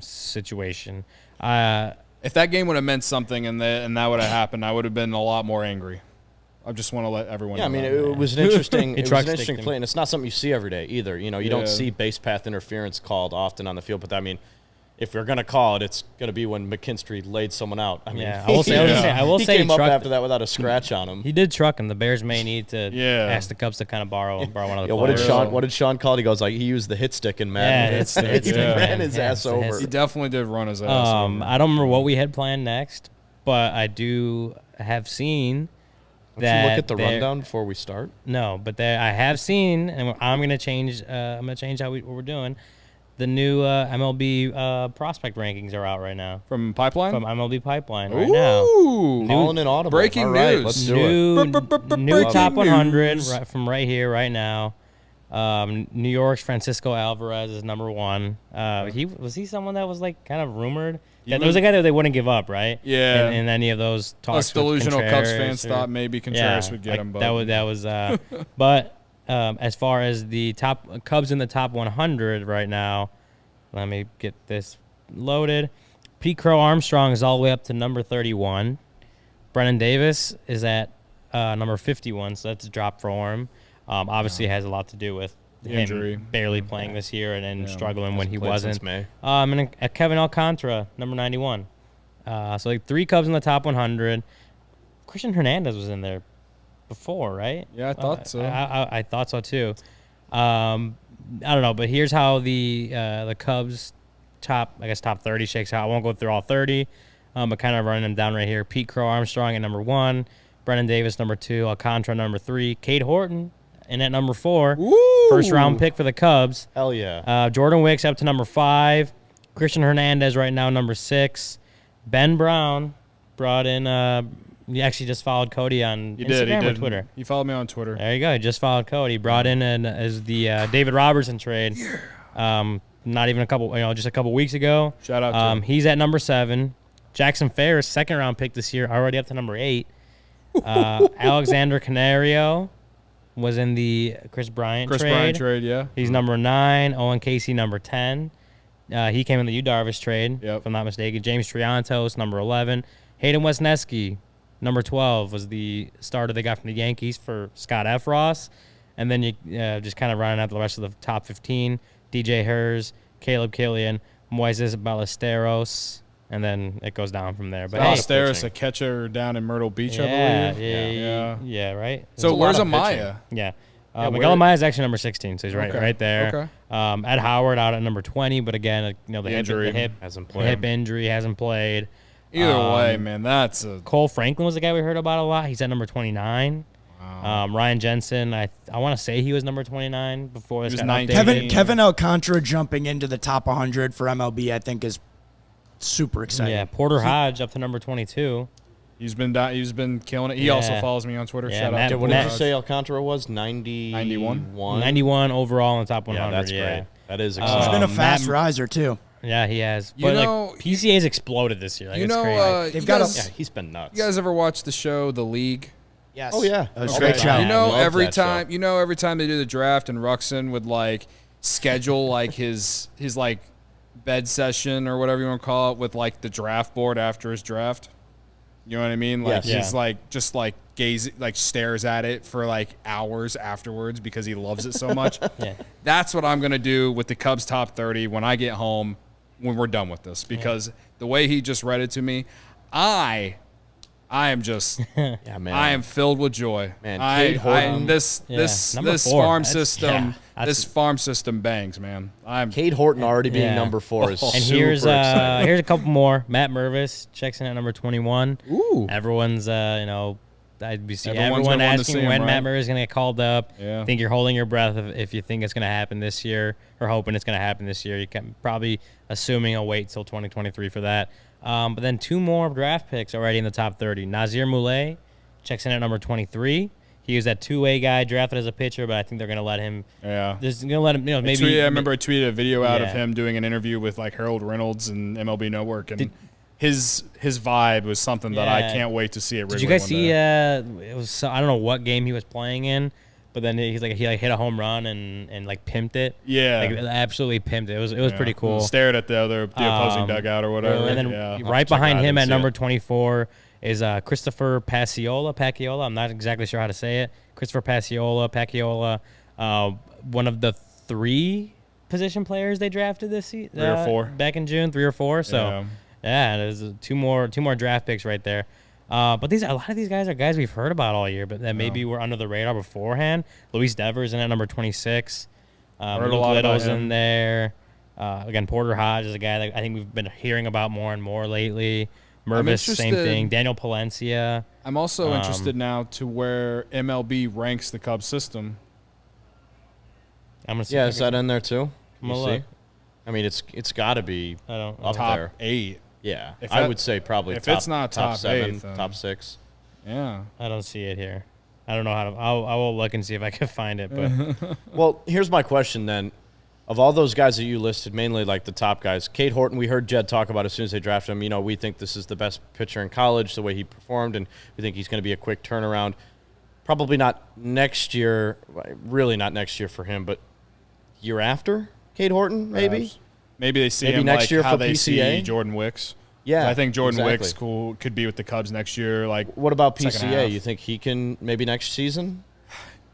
situation. If that game would have meant something and that would have happened, I would have been a lot more angry. I just want to let everyone know. I mean, it was an interesting play, and it's not something you see every day either. You don't see base path interference called often on the field, but I mean, if we're gonna call it, it's gonna be when McKinstry laid someone out. I mean, I will say he came up after that without a scratch on him. He did truck him. The Bears may need to ask the Cubs to kind of borrow one of the players. What did Sean call it? He goes he used the hit stick in Madden. He ran his ass over. He definitely did run his ass over. I don't remember what we had planned next, but I do have seen. Don't you look at the rundown before we start? No, but I have seen, and I'm gonna change. I'm gonna change what we're doing. The new MLB prospect rankings are out right now. From Pipeline? From MLB Pipeline right now. Calling in audible. Breaking news. Let's do it. New top 100 from right here, right now. New York's Francisco Alvarez is number 1. Was he someone that was like kind of rumored? Yeah, there was a guy that they wouldn't give up, right? Yeah. In any of those talks. Us delusional Cubs Contreras fans thought maybe Contreras would get him, but that was. But as far as the top Cubs in the top 100 right now, let me get this loaded. Pete Crow Armstrong is all the way up to number 31. Brennan Davis is at number 51, so that's a drop for him. Obviously, it has a lot to do with injury, him barely playing this year and struggling when he played wasn't. since May. And Kevin Alcantara, number 91. So like 3 Cubs in the top 100. Christian Hernandez was in there before, right? Yeah, I thought so. I thought so too. I don't know, but here's how the Cubs top 30 shakes out. I won't go through all 30, but kind of running them down right here. Pete Crow Armstrong at number 1, Brennan Davis number 2, Alcantara number 3, Cade Horton and at number 4, first round pick for the Cubs. Hell yeah. Jordan Wicks up to number 5, Christian Hernandez right now number 6, Ben Brown brought in. He actually just followed Cody on Instagram or Twitter. He followed me on Twitter. There you go. He just followed Cody. Brought in as the David Robertson trade. Not even just a couple weeks ago. Shout out to him. He's at number 7. Jackson Ferris, second round pick this year, already up to number 8. Alexander Canario was in the Chris Bryant trade. Yeah. He's number 9. Owen Casey, number 10. He came in the Yu Darvish trade, if I'm not mistaken. James Triantos, number 11. Hayden Wesneski, number 12, was the starter they got from the Yankees for Scott Efros. And then you just kind of running out the rest of the top 15. DJ Hers, Caleb Killian, Moises Ballesteros, and then it goes down from there. But Ballesteros, a catcher down in Myrtle Beach, I believe. Yeah, right. So where's Amaya? Yeah. Miguel Amaya is actually number 16, so he's right there. Okay. Ed Howard out at number 20, but again, the hip hasn't played. The hip injury hasn't played. Either way, man, that's a... Cole Franklin was the guy we heard about a lot. He's at number 29. Wow. Ryan Jensen, I want to say he was number 29 before this got updated. Kevin Alcantara jumping into the top 100 for MLB, I think, is super exciting. Yeah, Porter Hodge up to number 22. He's been killing it. He also follows me on Twitter. Yeah, Shout out to What did you say Alcantara was? 91? 91 overall in the top 100. Yeah, that's great. That is exciting. He's been a fast riser, too. Yeah, he has. But PCA's exploded this year. It's crazy. He's been nuts. You guys ever watch the show The League? Yes. Oh yeah, that was a great show. Every time they do the draft and Ruxin would like schedule like his like bed session or whatever you want to call it with like the draft board after his draft. You know what I mean? Like he's like just like stares at it for like hours afterwards because he loves it so much. That's what I'm gonna do with the Cubs top 30 when I get home when we're done with this because the way he just read it to me, I am just, I am filled with joy. Man, Cade Horton, this farm system, this farm system bangs, man. Cade Horton already being number 4 is and super exciting. Here's a couple more. Matt Mervis checks in at number 21. Ooh, everyone's everyone asking when Matt Mervis is gonna get called up. Yeah. I think you're holding your breath if you think it's gonna happen this year or hoping it's gonna happen this year. You can probably assuming I'll wait till 2023 for that. But then 2 more draft picks already in the top 30. Nazir Moulay checks in at number 23. He was that 2A guy drafted as a pitcher, but I think they're going to let him. Yeah. They're going to let him, maybe. I remember I tweeted a video out of him doing an interview with like Harold Reynolds and MLB Network, and his vibe was something that I can't wait to see at Wrigley. Did you guys see? It was I don't know what game he was playing in, but then he hit a home run and like pimped it. Yeah, like absolutely pimped it. It was pretty cool. Stared at the opposing dugout or whatever. And then right behind him at number 24 is Christopher Paciola. I'm not exactly sure how to say it. Christopher Paciola, one of the 3 position players they drafted this season. 3 or 4 back in June, 3 or 4. So there's two more draft picks right there. But a lot of these guys are guys we've heard about all year, but that maybe were under the radar beforehand. Luis Devers in at number 26. Heard a lot Little's about him. in there. Again, Porter Hodge is a guy that I think we've been hearing about more and more lately. Mervis, same thing. Daniel Palencia. I'm also interested now to where MLB ranks the Cubs system. I'm gonna see is that in there too? I'm gonna look. I mean, it's got to be up top there. 8. Yeah, I would say probably if top, it's not top 7, 8, top 6. Yeah, I don't see it here. I don't know how to. I will look and see if I can find it. But Well, here's my question then. Of all those guys that you listed, mainly like the top guys, Cade Horton, we heard Jed talk about as soon as they drafted him, we think this is the best pitcher in college, the way he performed, and we think he's going to be a quick turnaround. Probably not next year, really not next year for him, but year after, Cade Horton, maybe? Perhaps. Maybe they see Maybe him next like year how for they PCA? see Jordan Wicks. Yeah, I think Jordan exactly. Wicks could be with the Cubs next year. Like, What about second PCA? half. You think he can maybe next season?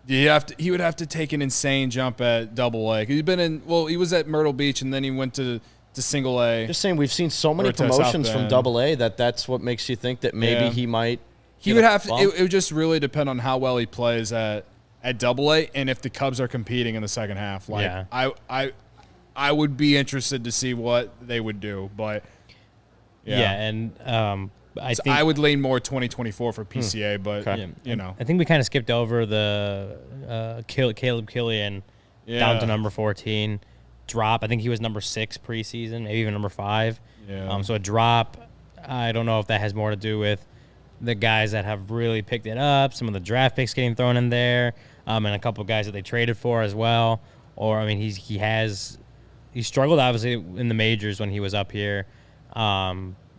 He would have to take an insane jump at Double-A. He was at Myrtle Beach and then he went to Single-A. Just saying, we've seen so many Or to promotions South from Bend. That's what makes you think that maybe Yeah. he might. He get would a have to. bump? It would just really depend on how well he plays at Double-A and if the Cubs are competing in the second half. Like, Yeah. I would be interested to see what they would do, but yeah, and I think I would lean more 2024 for PCA, but Okay. I think we kind of skipped over the Caleb Killian down to number 14 drop. I think he was number 6 preseason, maybe even number 5. Yeah. So a drop. I don't know if that has more to do with the guys that have really picked it up, some of the draft picks getting thrown in there, and a couple of guys that they traded for as well. Or I mean, he struggled obviously in the majors when he was up here.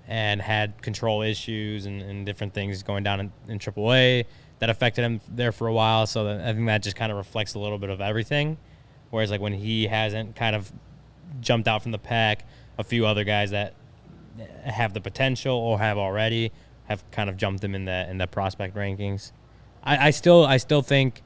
And had control issues and different things going down in AAA that affected him there for a while. So I think that just kind of reflects a little bit of everything. Whereas like when he hasn't kind of jumped out from the pack, a few other guys that have the potential or have already have kind of jumped him in the prospect rankings. I still think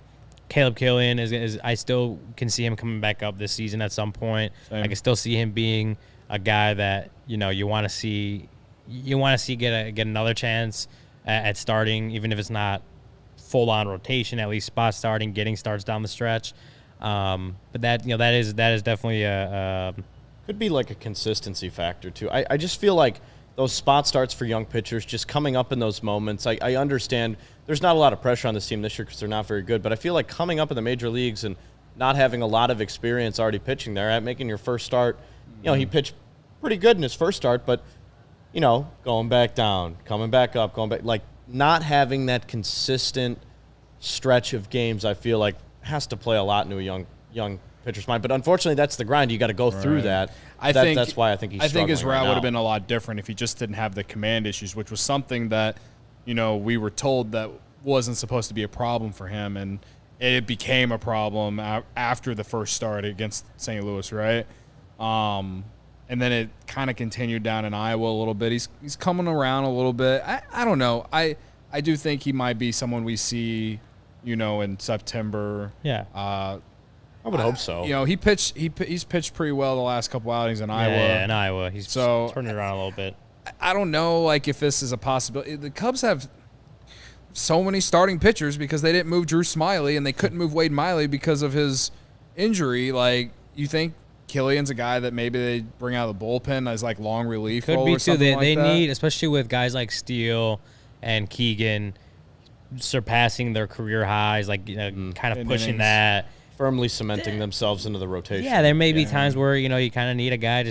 Caleb Killian is I still can see him coming back up this season at some point. Same. I can still see him being a guy that you want to see. You want to see get another chance at starting, even if it's not full on rotation, at least spot starting, getting starts down the stretch. But that is definitely a Could be like a consistency factor too. I just feel like those spot starts for young pitchers just coming up in those moments. I understand there's not a lot of pressure on this team this year because they're not very good, but I feel like coming up in the major leagues and not having a lot of experience already pitching there, at making your first start, he pitched pretty good in his first start, but going back down, coming back up, going back, like not having that consistent stretch of games, I feel like has to play a lot into a young pitcher's mind. But unfortunately, that's the grind. You got to go through that. That's why I think he's I think his struggling route right would have now. been a lot different if he just didn't have the command issues, which was something that, we were told that wasn't supposed to be a problem for him, and it became a problem after the first start against St. Louis, right? And then it kind of continued down in Iowa a little bit. He's coming around a little bit. I don't know. I do think he might be someone we see, in September. yeah. I would hope so. He's pitched pretty well the last couple outings in Iowa. Yeah, in Iowa, he's So- turning it around a little bit. I don't know, like, if this is a possibility. The Cubs have so many starting pitchers because they didn't move Drew Smyly and they couldn't move Wade Miley because of his injury. Like, you think Killian's a guy that maybe they bring out of the bullpen as like long relief Could role be or too. something like They that? need, especially with guys like Steele and Keegan surpassing their career highs, like kind of In pushing innings. that. Firmly cementing themselves into the rotation. Yeah, there may be times where you kind of need a guy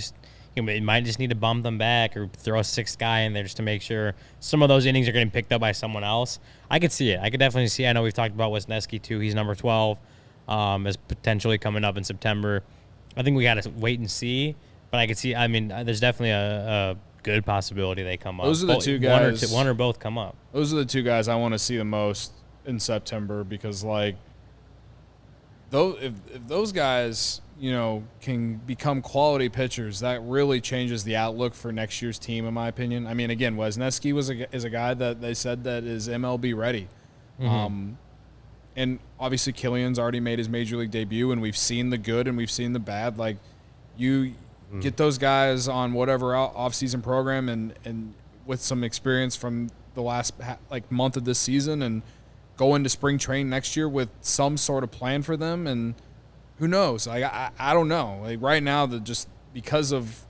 you might just need to bump them back or throw a 6th guy in there just to make sure some of those innings are getting picked up by someone else. I could see it. I could definitely see. I know we've talked about Wisniewski too. He's number 12, is potentially coming up in September. I think we got to wait and see, but I could see. I mean, there's definitely a good possibility they come up. Those are the two guys. One or both come up. Those are the two guys I want to see the most in September because, like, if those guys, can become quality pitchers, that really changes the outlook for next year's team, in my opinion. I mean, again, Wisniewski is a guy that they said that is MLB ready. And obviously Killian's already made his major league debut, and we've seen the good and we've seen the bad. Like, you get those guys on whatever off-season program and with some experience from the last month of this season and go into spring training next year with some sort of plan for them, and who knows? Like, I don't know. Like, right now, just because of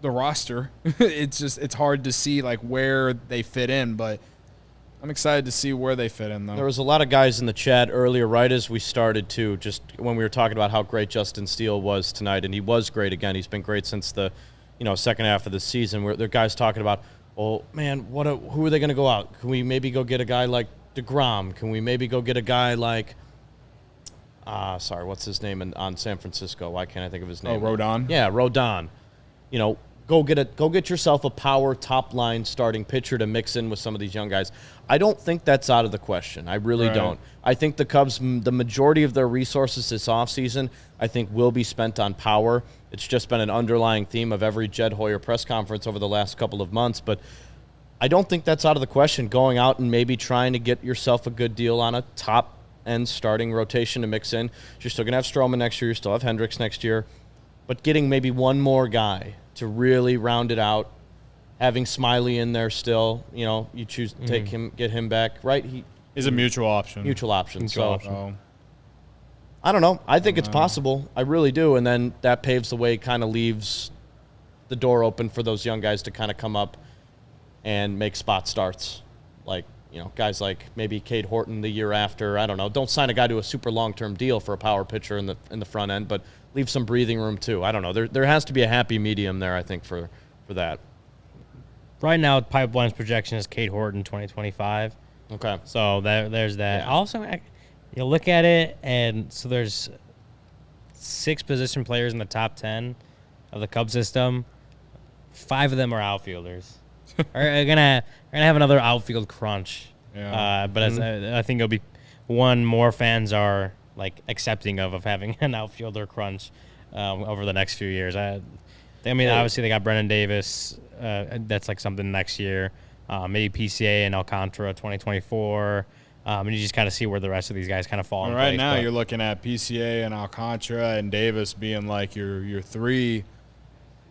the roster, it's hard to see like where they fit in, but I'm excited to see where they fit in, though. There was a lot of guys in the chat earlier, right as we started, too, just when we were talking about how great Justin Steele was tonight, and he was great again. He's been great since the second half of the season, where there are guys talking about, oh, man, who are they going to go out? Can we maybe go get a guy like DeGrom? Can we maybe go get a guy like, what's his name on San Francisco? Why can't I think of his name? Oh, Rodon? Yeah, Rodon. You know, go get yourself a power top line starting pitcher to mix in with some of these young guys. I don't think that's out of the question. I really don't. I think the Cubs, the majority of their resources this offseason, I think will be spent on power. It's just been an underlying theme of every Jed Hoyer press conference over the last couple of months. But I don't think that's out of the question, going out and maybe trying to get yourself a good deal on a top-end starting rotation to mix in. You're still going to have Stroman next year. You still have Hendricks next year. But getting maybe one more guy to really round it out, having Smiley in there still, you know, you choose to take him, get him back, right? Is a mutual option. Mutual option. Mutual So option. I don't know. I think it's possible. I really do. And then that paves the way, kind of leaves the door open for those young guys to kind of come up and make spot starts. Like, you know, guys like maybe Cade Horton the year after. I don't know. Don't sign a guy to a super long-term deal for a power pitcher in the front end, but leave some breathing room too. I don't know. There has to be a happy medium there, I think, for that. Right now, Pipeline's projection is Cade Horton 2025. Okay. So there's that. Yeah. Also, you look at it, and so there's 6 position players in the top 10 of the Cubs system. 5 of them are outfielders. We're gonna have another outfield crunch. Yeah. But I think it'll be one more fans are like accepting of having an outfielder crunch over the next few years. I mean, obviously they got Brennan Davis. That's like something next year. Maybe PCA and Alcantara 2024. And you just kind of see where the rest of these guys kind of fall in Right place. now, But you're looking at PCA and Alcantara and Davis being like your 3.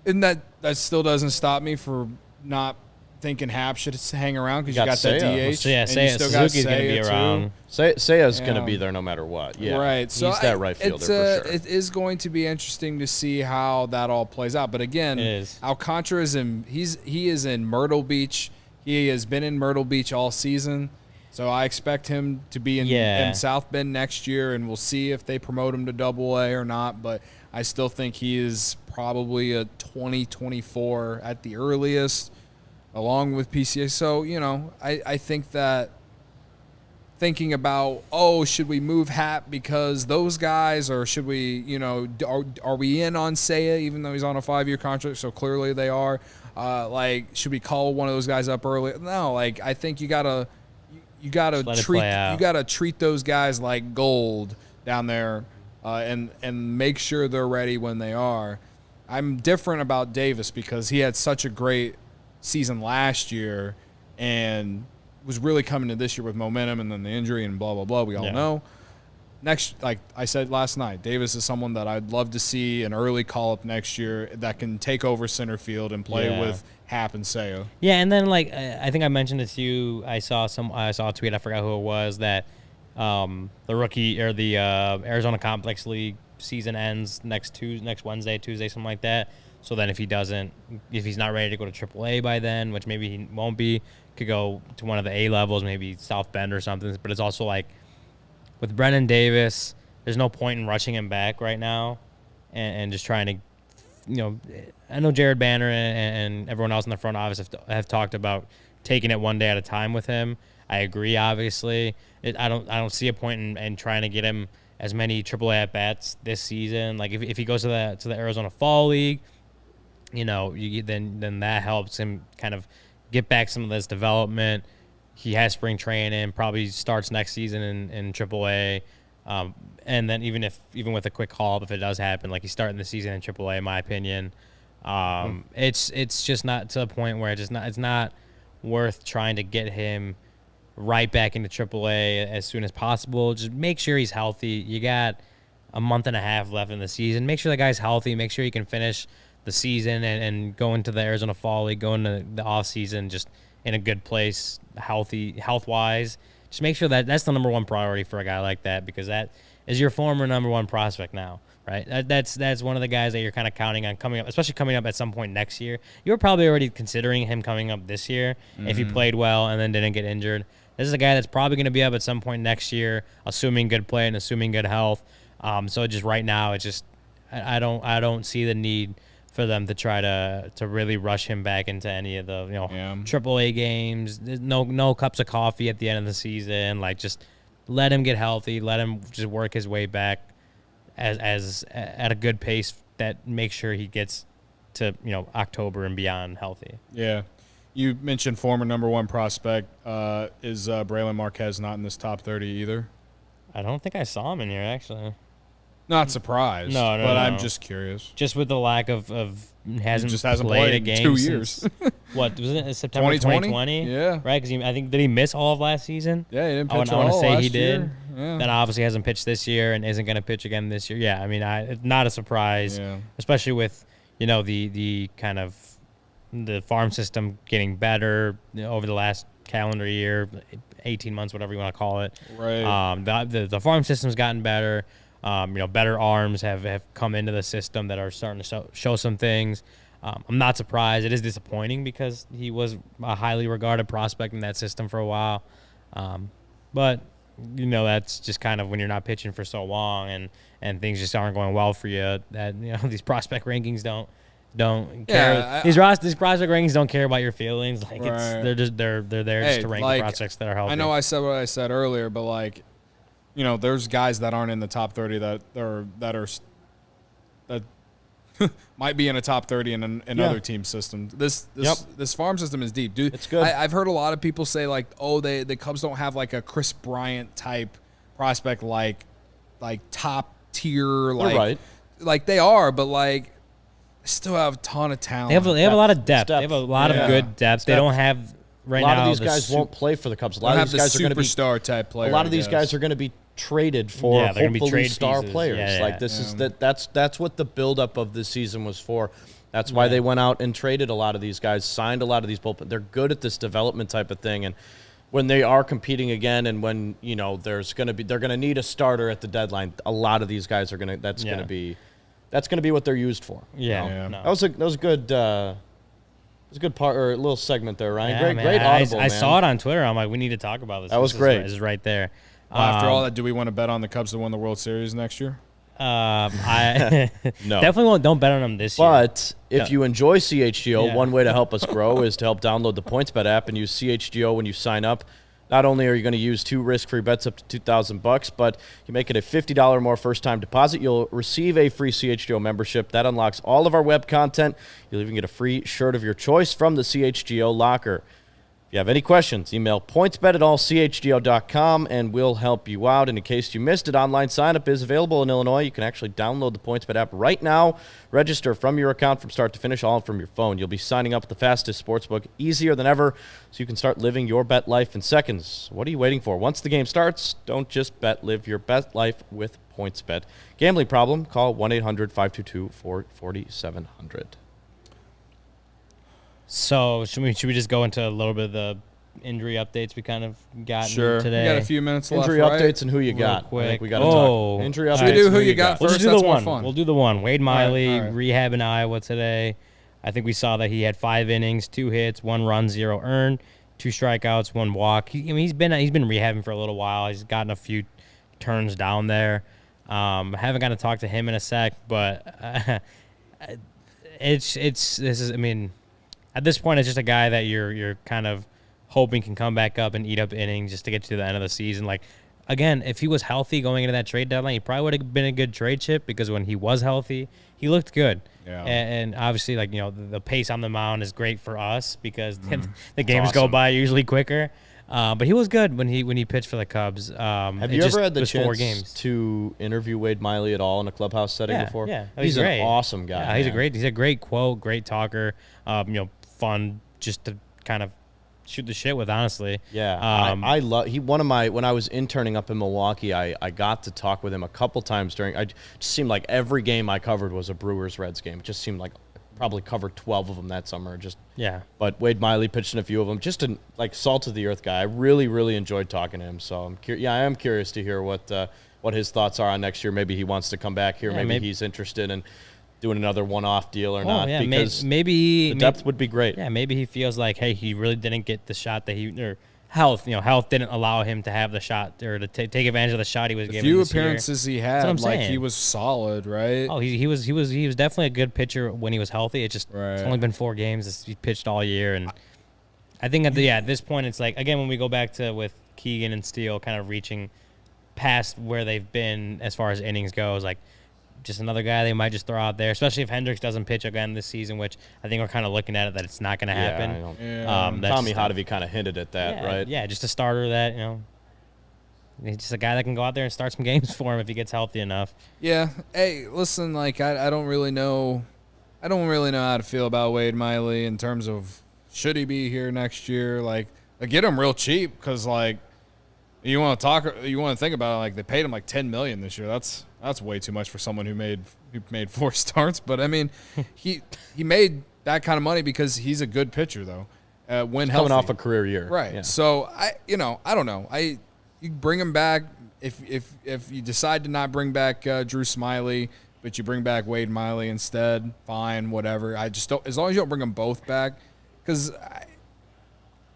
And that still doesn't stop me for not thinking Hap should hang around because you got that Seiya. DH. So, yeah, and you still got Suzuki's going to be Seiya, too. around. Seiya's going to Yeah. be there no matter what. Yeah. Right. So he's that right fielder it's, for sure. It is going to be interesting to see how that all plays out. But again, It is. Alcantara is he is in Myrtle Beach. He has been in Myrtle Beach all season. So I expect him to be in South Bend next year, and we'll see if they promote him to Double-A or not. But I still think he is probably a 2024 at the earliest, along with PCA. So, you know, I think that thinking about, should we move Hap because those guys, or should we, you know, are we in on Seiya even though he's on a 5-year contract? So clearly they are. Should we call one of those guys up early? No, I think you gotta treat those guys like gold down there, and make sure they're ready when they are. I'm different about Davis because he had such a great season last year and was really coming to this year with momentum, and then the injury and blah, blah, blah. We all know. Next, like I said last night, Davis is someone that I'd love to see an early call-up next year that can take over center field and play with Hap and Seiya. Yeah, and then I think I mentioned it to you. I saw a tweet. I forgot who it was that the rookie or the Arizona Complex League season ends next Wednesday, Tuesday, something like that. So then if he's not ready to go to AAA by then, which maybe he won't be, could go to one of the A levels, maybe South Bend or something. But it's also like with Brennan Davis, there's no point in rushing him back right now and just trying to, you know, I know Jared Banner and everyone else in the front office have talked about taking it one day at a time with him. I agree, obviously. I don't see a point in trying to get him as many AAA at bats this season. Like if he goes to the Arizona Fall League, you know, then that helps him kind of get back some of this development. He has spring training, probably starts next season in AAA. And then even with a quick call, if it does happen, like he's starting the season in AAA, in my opinion, it's just not to the point where it's not worth trying to get him right back into AAA as soon as possible. Just make sure he's healthy. You got a month and a half left in the season. Make sure the guy's healthy. Make sure he can finish the season and go into the Arizona Fall League, go into the off season just in a good place, health-wise. Just make sure that's the number one priority for a guy like that, because that is your former number one prospect now, right? That's one of the guys that you're kind of counting on coming up, especially coming up at some point next year. You were probably already considering him coming up this year if he played well and then didn't get injured. This is a guy that's probably going to be up at some point next year, assuming good play and assuming good health. So just right now, it's just I don't see the need for them to try to really rush him back into any of the AAA games. There's no cups of coffee at the end of the season. Like, just let him get healthy. Let him just work his way back as at a good pace that makes sure he gets to October and beyond healthy. Yeah. You mentioned former number 1 prospect. Is Braylon Marquez not in this top 30 either? I don't think I saw him in here, actually. Not surprised. No, but no. I'm just curious. Just with the lack of hasn't played a in game 2 since, years. What was it? September 2020? Yeah. Right, because I think, did he miss all of last season? Yeah, he didn't pitch I want to say last he did. year. Yeah. Then obviously hasn't pitched this year and isn't going to pitch again this year. Yeah, I mean, it's not a surprise, especially with the kind of the farm system getting better over the last calendar year, 18 months, whatever you want to call it. Right. The farm system's gotten better. Better arms have come into the system that are starting to show some things. I'm not surprised. It is disappointing because he was a highly regarded prospect in that system for a while. But that's just kind of when you're not pitching for so long and things just aren't going well for you, that these prospect rankings don't care. These prospect rankings don't care about your feelings. Like, they're there just to rank the prospects that are healthy. I know I said what I said earlier, but like, there's guys that aren't in the top 30 that might be in a top 30 in other team systems. This farm system is deep, dude. It's good. I've heard a lot of people say like, oh, the Cubs don't have like a Chris Bryant type prospect like top tier. Like, right. Like they are, but like they still have a ton of talent. They have a lot of depth. They have a lot of good depth. They don't have right now. A lot of these guys won't play for the Cubs. A lot of these guys are going to be superstar type players. A lot of these guys are going to be traded for hopefully star players. That's what the buildup of this season was for. That's why they went out and traded a lot of these guys, signed a lot of these bullpen. They're good at this development type of thing, and when they are competing again, and when they're going to need a starter at the deadline. A lot of these guys are going to. That's going to be what they're used for. Yeah. That was a good. It was a good part or a little segment there, Ryan. Yeah, Great audible. I saw it on Twitter. I'm like, we need to talk about this. That was great. This is right there. Well, after all that, do we want to bet on the Cubs to win the World Series next year? I No. definitely won't. Don't bet on them this year. But if you enjoy CHGO, one way to help us grow is to help download the PointsBet app and use CHGO when you sign up. Not only are you going to use 2 risk-free bets up to $2,000, but you make it a $50 or more first-time deposit, you'll receive a free CHGO membership. That unlocks all of our web content. You'll even get a free shirt of your choice from the CHGO locker. If you have any questions, email pointsbet@allchgo.com, and we'll help you out. And in case you missed it, online sign-up is available in Illinois. You can actually download the PointsBet app right now. Register from your account from start to finish, all from your phone. You'll be signing up with the fastest sportsbook, easier than ever, so you can start living your bet life in seconds. What are you waiting for? Once the game starts, don't just bet. Live your bet life with PointsBet. Gambling problem? Call 1-800-522-4700. So should we just go into a little bit of the injury updates we kind of got today? We got a few minutes left. Injury updates and who you Real got. quick. I think we got to talk. Injury updates. Should we do and who you got We'll first? just do That's the more one. fun. We'll do the one. Wade Miley, all right. rehab in Iowa today. I think we saw that he had 5 innings, 2 hits, 1 run, 0 earned, 2 strikeouts, 1 walk. He's been rehabbing for a little while. He's gotten a few turns down there. I haven't got to talk to him in a sec, but at this point, it's just a guy that you're kind of hoping can come back up and eat up innings just to get to the end of the season. Like, again, if he was healthy going into that trade deadline, he probably would have been a good trade chip because when he was healthy, he looked good. Yeah. And obviously, like, the pace on the mound is great for us because the games go by usually quicker. But he was good when he pitched for the Cubs. Have you ever had the chance to interview Wade Miley at all in a clubhouse setting before? Yeah, he's great. An awesome guy. Yeah, he's a great quote, great talker. Fun just to kind of shoot the shit with, honestly. Yeah, I love when I was interning up in Milwaukee, I got to talk with him a couple times during. It just seemed like every game I covered was a Brewers-Reds game. It just seemed like I probably covered 12 of them that summer. But Wade Miley pitched in a few of them. Just a salt of the earth guy. I really, really enjoyed talking to him. So I am curious to hear what his thoughts are on next year. Maybe he wants to come back here. Maybe he's interested in doing another one-off deal or not. Yeah, because maybe the depth would be great. Yeah, maybe he feels like, hey, he really didn't get the shot that health. Health didn't allow him to have the shot or to take advantage of the shot he was given. Few this appearances year. he That's what had, I'm like saying. he was solid, right? Oh, he was definitely a good pitcher when he was healthy. It's only been 4 games. He pitched all year, and I think at this point it's like, again, when we go back to with Keegan and Steele kind of reaching past where they've been as far as innings goes, like just another guy they might just throw out there, especially if Hendricks doesn't pitch again this season, which I think we're kind of looking at it that it's not going to happen. Tommy Hotovy kind of hinted at that, right? Yeah, just a starter that, he's just a guy that can go out there and start some games for him if he gets healthy enough. Yeah. Hey, listen, like I don't really know how to feel about Wade Miley in terms of should he be here next year. Like, get him real cheap because like you want to think about it, like they paid him like $10 million this year. That's way too much for someone who made 4 starts. But I mean, he made that kind of money because he's a good pitcher though. When healthy, coming off a career year, right? Yeah. So I don't know. You bring him back if you decide to not bring back Drew Smyly, but you bring back Wade Miley instead. Fine, whatever. I just don't, as long as you don't bring them both back, because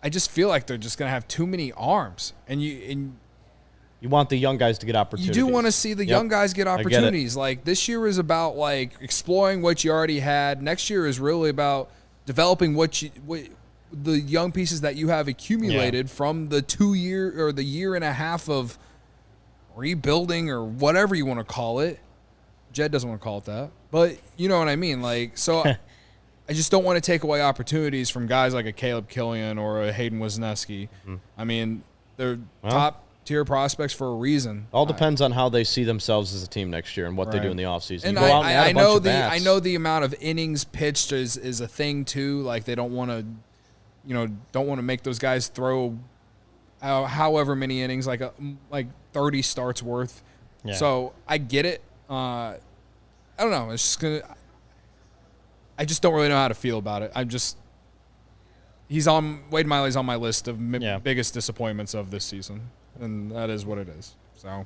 I just feel like they're just gonna have too many arms, and you want the young guys to get opportunities. You do want to see the young guys get opportunities. Like this year is about like exploring what you already had. Next year is really about developing the young pieces that you have accumulated from the 2 year or the year and a half of rebuilding or whatever you want to call it. Jed doesn't want to call it that, but you know what I mean. Like, so I just don't want to take away opportunities from guys like a Caleb Killian or a Hayden Wisniewski. I mean, they're top tier prospects for a reason. All depends on how they see themselves as a team next year and what they do in the offseason. And I know the amount of innings pitched is a thing too. Like they don't want to make those guys throw however many innings, like 30 starts worth. Yeah. So I get it. I don't know. It's just I just don't really know how to feel about it. Wade Miley's on my list of biggest disappointments of this season. And that is what it is. So,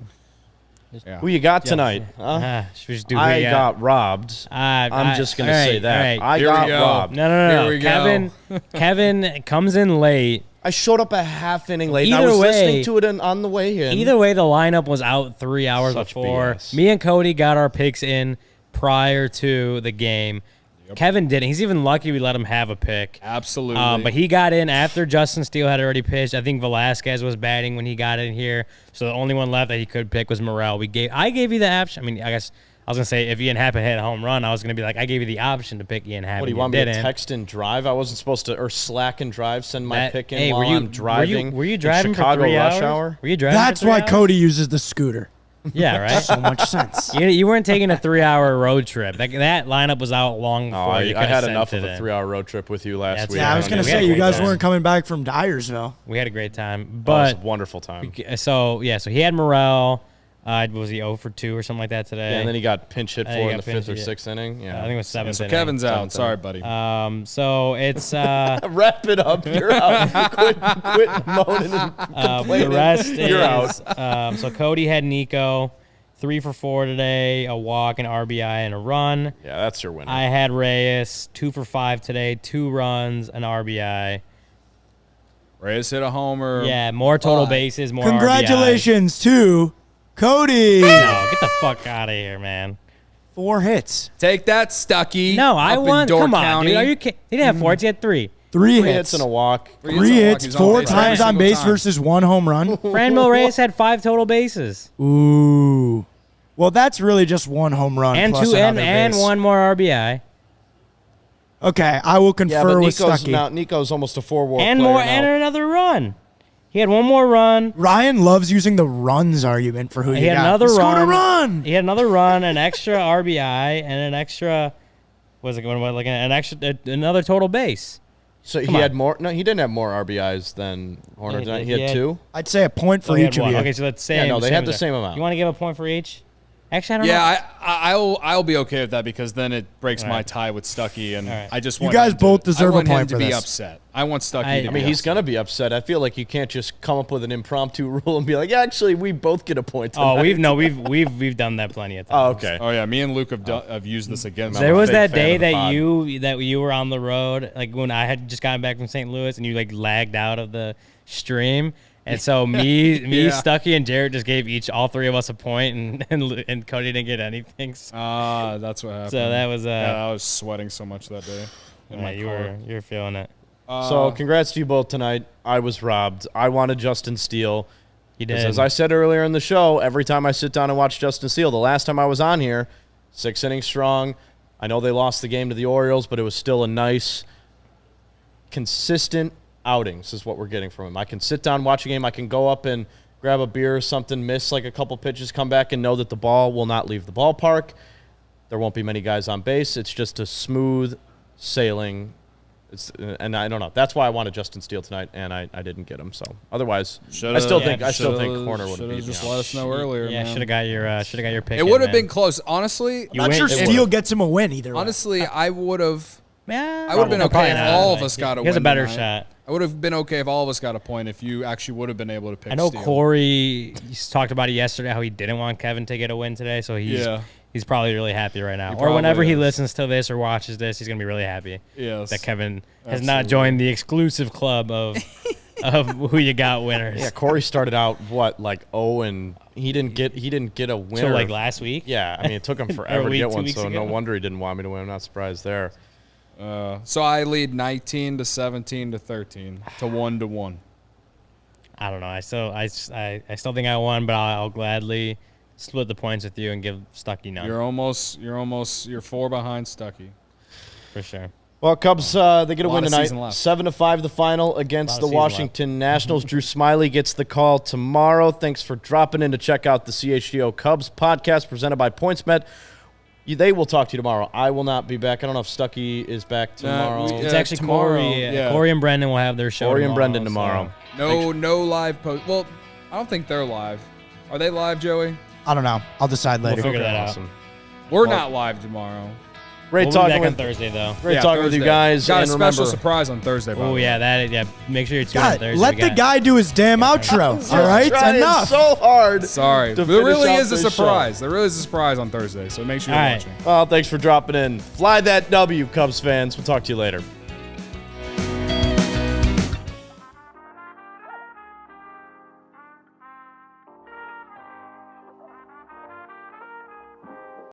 yeah. Who you got tonight? I got robbed. I'm just going to say that. I got robbed. No. Kevin comes in late. I showed up a half inning late. I was listening to it on the way in. Either way, the lineup was out 3 hours before. BS. Me and Cody got our picks in prior to the game. Kevin didn't. He's even lucky we let him have a pick. Absolutely. But he got in after Justin Steele had already pitched. I think Velasquez was batting when he got in here. So the only one left that he could pick was Morel. I gave you the option. I mean, I guess I was going to say if Ian Happen hit a home run, I was going to be like, I gave you the option to pick Ian Happen. What, do you want me to text and drive? I wasn't supposed to, or slack and drive, send my pick in while I'm driving. Were you driving Chicago for 3 rush hours? Hour? Were you driving That's for 3 why hours? Cody uses the scooter. Yeah, right. So much sense. You weren't taking a 3-hour road trip. That lineup was out long before I had enough of it a 3-hour road trip with you last week. Yeah, I was going to say, you guys weren't coming back from Dyersville. We had a great time. But it was a wonderful time. So he had Morel. Was he 0 for 2 or something like that today? Yeah, and then he got pinch hit for in the 5th or 6th inning. Yeah, I think it was 7th. So Kevin's out. Sorry, buddy. So it's wrap it up. You're out. quit moaning and complaining. The rest You're out. So Cody had Nico, 3 for 4 today, a walk, an RBI, and a run. Yeah, that's your winner. I had Reyes, 2 for 5 today, 2 runs, an RBI. Reyes hit a homer. Yeah, more total bases, more Congratulations to Cody. No, get the fuck out of here, man. 4 hits. Take that, Stucky. No, I won. Come on, County. dude. Are you kidding? He didn't have 4 hits. He had 3. 3 hits and a walk. 3 hits, 4 times on base versus 1 home run. Franmil Reyes had 5 total bases. Ooh. Well, that's really just 1 home run and plus 2 another and base. 1 more RBI. Okay, I will confer with Stucky. Nico's almost a 4-WAR and player more now. and another run. He had 1 more run. Ryan loves using the runs argument for who He you had got. another Scored run. a run. He had another run, an extra RBI, and an extra. What am I looking at? An extra, another total base. So he had more. No, he didn't have more RBIs than Horner tonight. He had 2. I'd say a point for each of you. Okay, so that's same. Yeah, no, they had the exact. same amount. You want to give a point for each? Actually, I don't know. Yeah, I'll be okay with that because then it breaks my tie with Stuckey, and I just want guys him both to, deserve I want a him point to for be this. upset. I want Stuckey. I mean, he's gonna be upset. I feel like you can't just come up with an impromptu rule and be like, actually, we both get a point tonight. We've done that plenty of times. Oh, okay. Oh yeah, me and Luke have used this against. There him. was big that fan day of the that pod. you were on the road, like when I had just gotten back from St. Louis and you like lagged out of the stream. And so me, Stuckey, and Jared just gave all three of us a point, and Cody didn't get anything. That's what happened. So that was I was sweating so much that day. In my you car. were feeling it. So congrats to you both tonight. I was robbed. I wanted Justin Steele. You did. As I said earlier in the show, every time I sit down and watch Justin Steele, the last time I was on here, 6 innings strong. I know they lost the game to the Orioles, but it was still a nice, consistent outings is what we're getting from him. I can sit down, watch a game. I can go up and grab a beer or something, miss like a couple pitches, come back and know that the ball will not leave the ballpark. There won't be many guys on base. It's just a smooth sailing. And I don't know. That's why I wanted Justin Steele tonight, and I didn't get him. So otherwise, I still think Horner would have beat me. Just let us know earlier. Yeah, man. should have got your pick. It would have been close, honestly. You Not win- sure it Steele would've. gets him a win either way. Honestly, I would have. Yeah, I would have been okay probably if not. all of us got a win. He has a better tonight. shot. I would have been okay if all of us got a point if you actually would have been able to pick I know Steele. Corey talked about it yesterday how he didn't want Kevin to get a win today, so he's probably really happy right now. He Or whenever probably he is. listens to this or watches this, he's gonna be really happy Yes. that Kevin has not Absolutely. joined the exclusive club of who you got winners. Yeah, Corey started out like 0 and he didn't get a winner. So like last week. Yeah, I mean it took him forever to week, get 2 one, weeks so no ago. wonder he didn't want me to win. I'm not surprised there. So I lead 19 to 17 to 13 to 1-1. I don't know. I still think I won, but I'll gladly split the points with you and give Stuckey none You're 4 behind Stuckey. for sure. Well, Cubs, they get a Lot win of tonight. season left. 7-5 the final against Lot of the season Washington Nationals. Drew Smiley gets the call tomorrow. Thanks for dropping in to check out the CHGO Cubs podcast presented by PointsBet. They will talk to you tomorrow. I will not be back. I don't know if Stuckey is back tomorrow. It's Yeah, actually tomorrow, Corey. yeah. Corey and Brendan will have their show. Corey and tomorrow, Brendan tomorrow. No live post. Well, I don't think they're live. Are they live, Joey? I don't know. I'll decide later. We'll figure that out. Awesome. We're not live tomorrow. Great We'll be talking back on with Thursday though. Great talking with you guys. Got a and special remember, surprise on Thursday. by Oh the way. yeah, Make sure you tune in God, Thursday. let We the got- guy do his damn outro. All right, trying enough. so hard. Sorry, to there really finish is a out this surprise. There really is a surprise on Thursday, so make sure you're All right. watching. Well, thanks for dropping in. Fly that W, Cubs fans. We'll talk to you later.